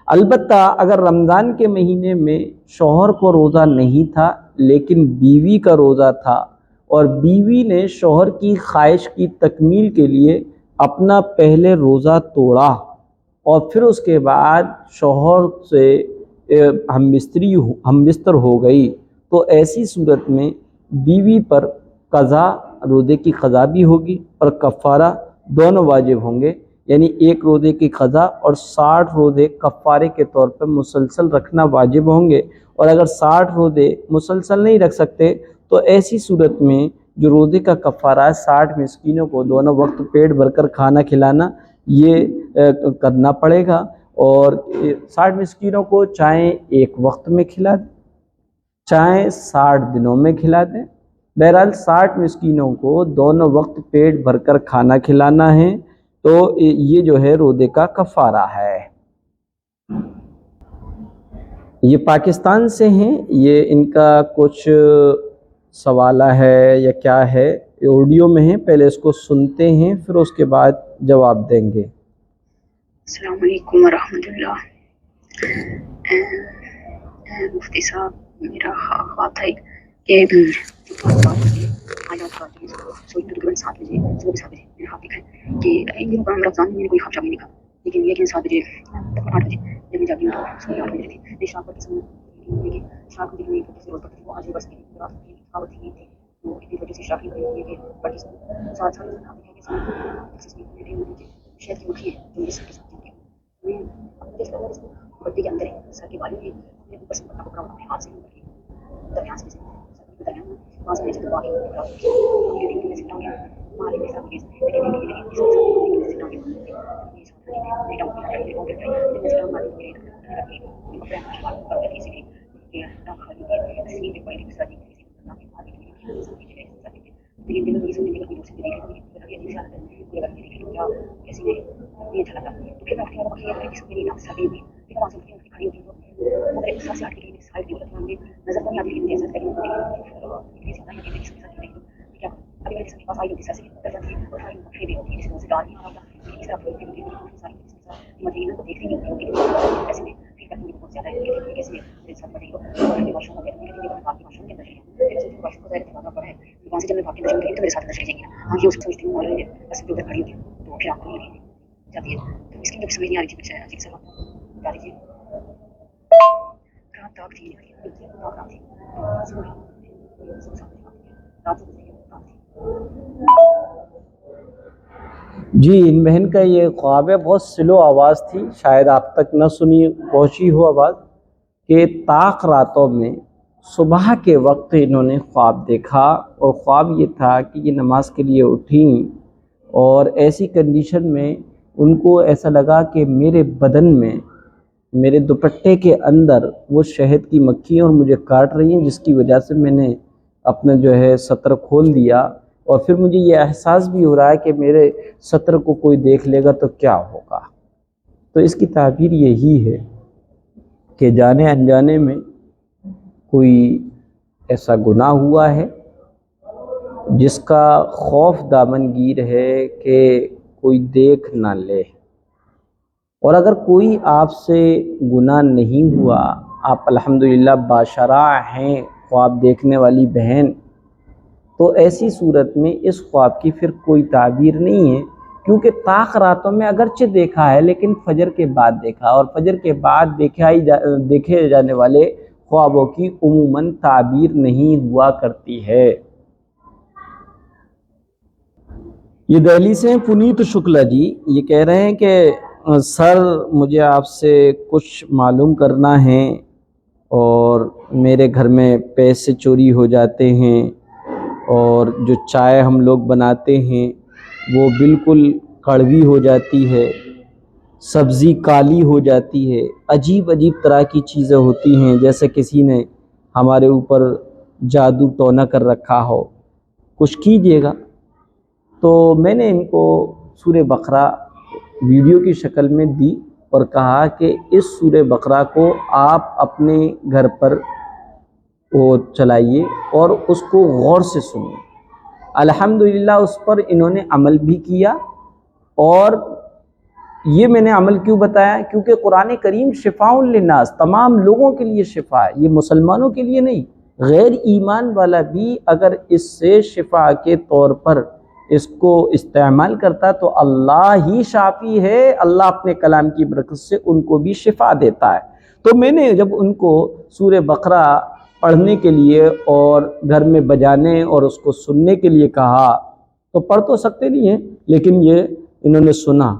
البتہ اگر رمضان کے مہینے میں شوہر کو روزہ نہیں تھا لیکن بیوی کا روزہ تھا، اور بیوی نے شوہر کی خواہش کی تکمیل کے لیے اپنا پہلے روزہ توڑا اور پھر اس کے بعد شوہر سے ہم بستر ہو گئی، تو ایسی صورت میں بیوی پر قضا، روزے کی قضا بھی ہوگی اور کفارہ دونوں واجب ہوں گے، یعنی ایک روزے کی قضا اور 60 روزے کفارے کے طور پر مسلسل رکھنا واجب ہوں گے۔ اور اگر 60 روزے مسلسل نہیں رکھ سکتے تو ایسی صورت میں جو روزے کا کفارہ ہے 60 مسکینوں کو دونوں وقت پیٹ بھر کر کھانا کھلانا، یہ کرنا پڑے گا، اور 60 مسکینوں کو چاہے ایک وقت میں کھلا دیں چاہے 60 دنوں میں کھلا دیں، بہرحال 60 مسکینوں کو دونوں وقت پیٹ بھر کر کھانا کھلانا ہے، تو یہ جو ہے روزے کا کفارہ ہے۔ یہ پاکستان سے ہیں، یہ ان کا کچھ سوالہ ہے یا کیا ہے، آڈیو میں ہیں، پہلے اس کو سنتے ہیں پھر اس کے بعد جواب دیں گے۔ السلام علیکم ورحمۃ اللہ۔ مفتی صاحب، میرا خواب تھا کہ تقریباً 7 بجے صبح 7 بجے میں نے خواب دیکھا ہے کہ ان دنوں کا رمضان میں میں نے کوئی خواب شاب نہیں دیکھا، لیکن یہ کہ 7 بجے 8 بجے جب میں جاگی ہوں تو صبح 8 بجے تھی، میں شام پڑھتے سمے کہ شام کو دکھنے پڑھتے سے روز پڑھتے وہ آج بس میری رات کی خواب تھی تو اتنی وجہ سے شاخی ہوئی ہے کہ پڑھتے سمے ساتھ ساتھ شہد کی مکھی ہے جو میرے سر کے ساتھ چمکی میں اپنے جس طرح اس کو بڈی کے اندر ہے سر کے بالوں میں میں اوپر سے پکڑا پکڑا اپنے ہاتھ سے اوپر کی درمیان سے درمیان وہاں سے نیچے دبا کے میں سے ٹانگیں مارے میرے ساتھ میرے جی، ان بہن کا یہ خواب ہے، بہت سلو آواز تھی، شاید آپ تک نہ سنی پہنچی ہو آواز، کہ طاق راتوں میں صبح کے وقت انہوں نے خواب دیکھا، اور خواب یہ تھا کہ یہ نماز کے لیے اٹھیں، اور ایسی کنڈیشن میں ان کو ایسا لگا کہ میرے بدن میں، میرے دوپٹے کے اندر وہ شہد کی مکھیاں اور مجھے کاٹ رہی ہیں، جس کی وجہ سے میں نے اپنا جو ہے سطر کھول دیا، اور پھر مجھے یہ احساس بھی ہو رہا ہے کہ میرے سطر کو کوئی دیکھ لے گا تو کیا ہوگا۔ تو اس کی تعبیر یہی ہے کہ جانے انجانے میں کوئی ایسا گناہ ہوا ہے جس کا خوف دامنگیر ہے کہ کوئی دیکھ نہ لے، اور اگر کوئی آپ سے گناہ نہیں ہوا، آپ الحمدللہ باشرع ہیں، خواب دیکھنے والی بہن، تو ایسی صورت میں اس خواب کی پھر کوئی تعبیر نہیں ہے، کیونکہ طاق راتوں میں اگرچہ دیکھا ہے لیکن فجر کے بعد دیکھا، اور فجر کے بعد دیکھے جانے والے خوابوں کی عموماً تعبیر نہیں ہوا کرتی ہے۔ یہ دہلی سے ہیں پنیت شکلا جی، یہ کہہ رہے ہیں کہ سر مجھے آپ سے کچھ معلوم کرنا ہے، اور میرے گھر میں پیسے چوری ہو جاتے ہیں، اور جو چائے ہم لوگ بناتے ہیں وہ بالکل کڑوی ہو جاتی ہے، سبزی کالی ہو جاتی ہے، عجیب عجیب طرح کی چیزیں ہوتی ہیں، جیسے کسی نے ہمارے اوپر جادو ٹونا کر رکھا ہو، کچھ کیجیے گا۔ تو میں نے ان کو سورہ بقرہ ویڈیو کی شکل میں دی، اور کہا کہ اس سورہ بقرہ کو آپ اپنے گھر پر وہ چلائیے اور اس کو غور سے سنیے۔ الحمدللہ اس پر انہوں نے عمل بھی کیا، اور یہ میں نے عمل کیوں بتایا؟ کیونکہ قرآن کریم شفاء للناس، تمام لوگوں کے لیے شفا ہے، یہ مسلمانوں کے لیے نہیں، غیر ایمان والا بھی اگر اس سے شفا کے طور پر اس کو استعمال کرتا تو اللہ ہی شافی ہے، اللہ اپنے کلام کی برکت سے ان کو بھی شفا دیتا ہے۔ تو میں نے جب ان کو سورہ بقرہ پڑھنے کے لیے اور گھر میں بجانے اور اس کو سننے کے لیے کہا، تو پڑھ تو سکتے نہیں ہیں، لیکن یہ انہوں نے سنا،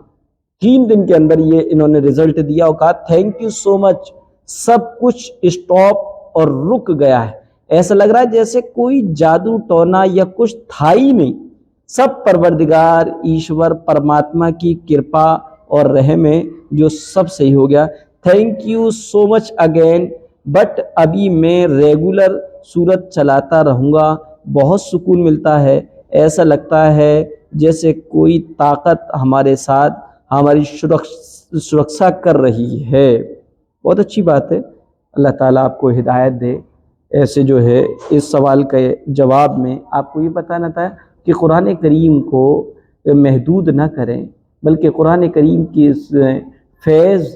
3 دن کے اندر یہ انہوں نے رزلٹ دیا، اور کہا تھینک یو سو مچ، سب کچھ اسٹاپ اور رک گیا ہے، ایسا لگ رہا ہے جیسے کوئی جادو ٹونا یا کچھ تھا ہی نہیں، سب پروردگار ایشور پرماتما کی کرپا اور رحم ہے جو سب صحیح ہو گیا۔ Thank you so much again, but ابھی میں ریگولر صورت چلاتا رہوں گا، بہت سکون ملتا ہے، ایسا لگتا ہے جیسے کوئی طاقت ہمارے ساتھ ہماری سرکشا کر رہی ہے۔ بہت اچھی بات ہے، اللہ تعالیٰ آپ کو ہدایت دے۔ ایسے جو ہے اس سوال کے جواب میں آپ کو یہ بتانا تھا کہ قرآن کریم کو محدود نہ کریں، بلکہ قرآن کریم کی اس فیض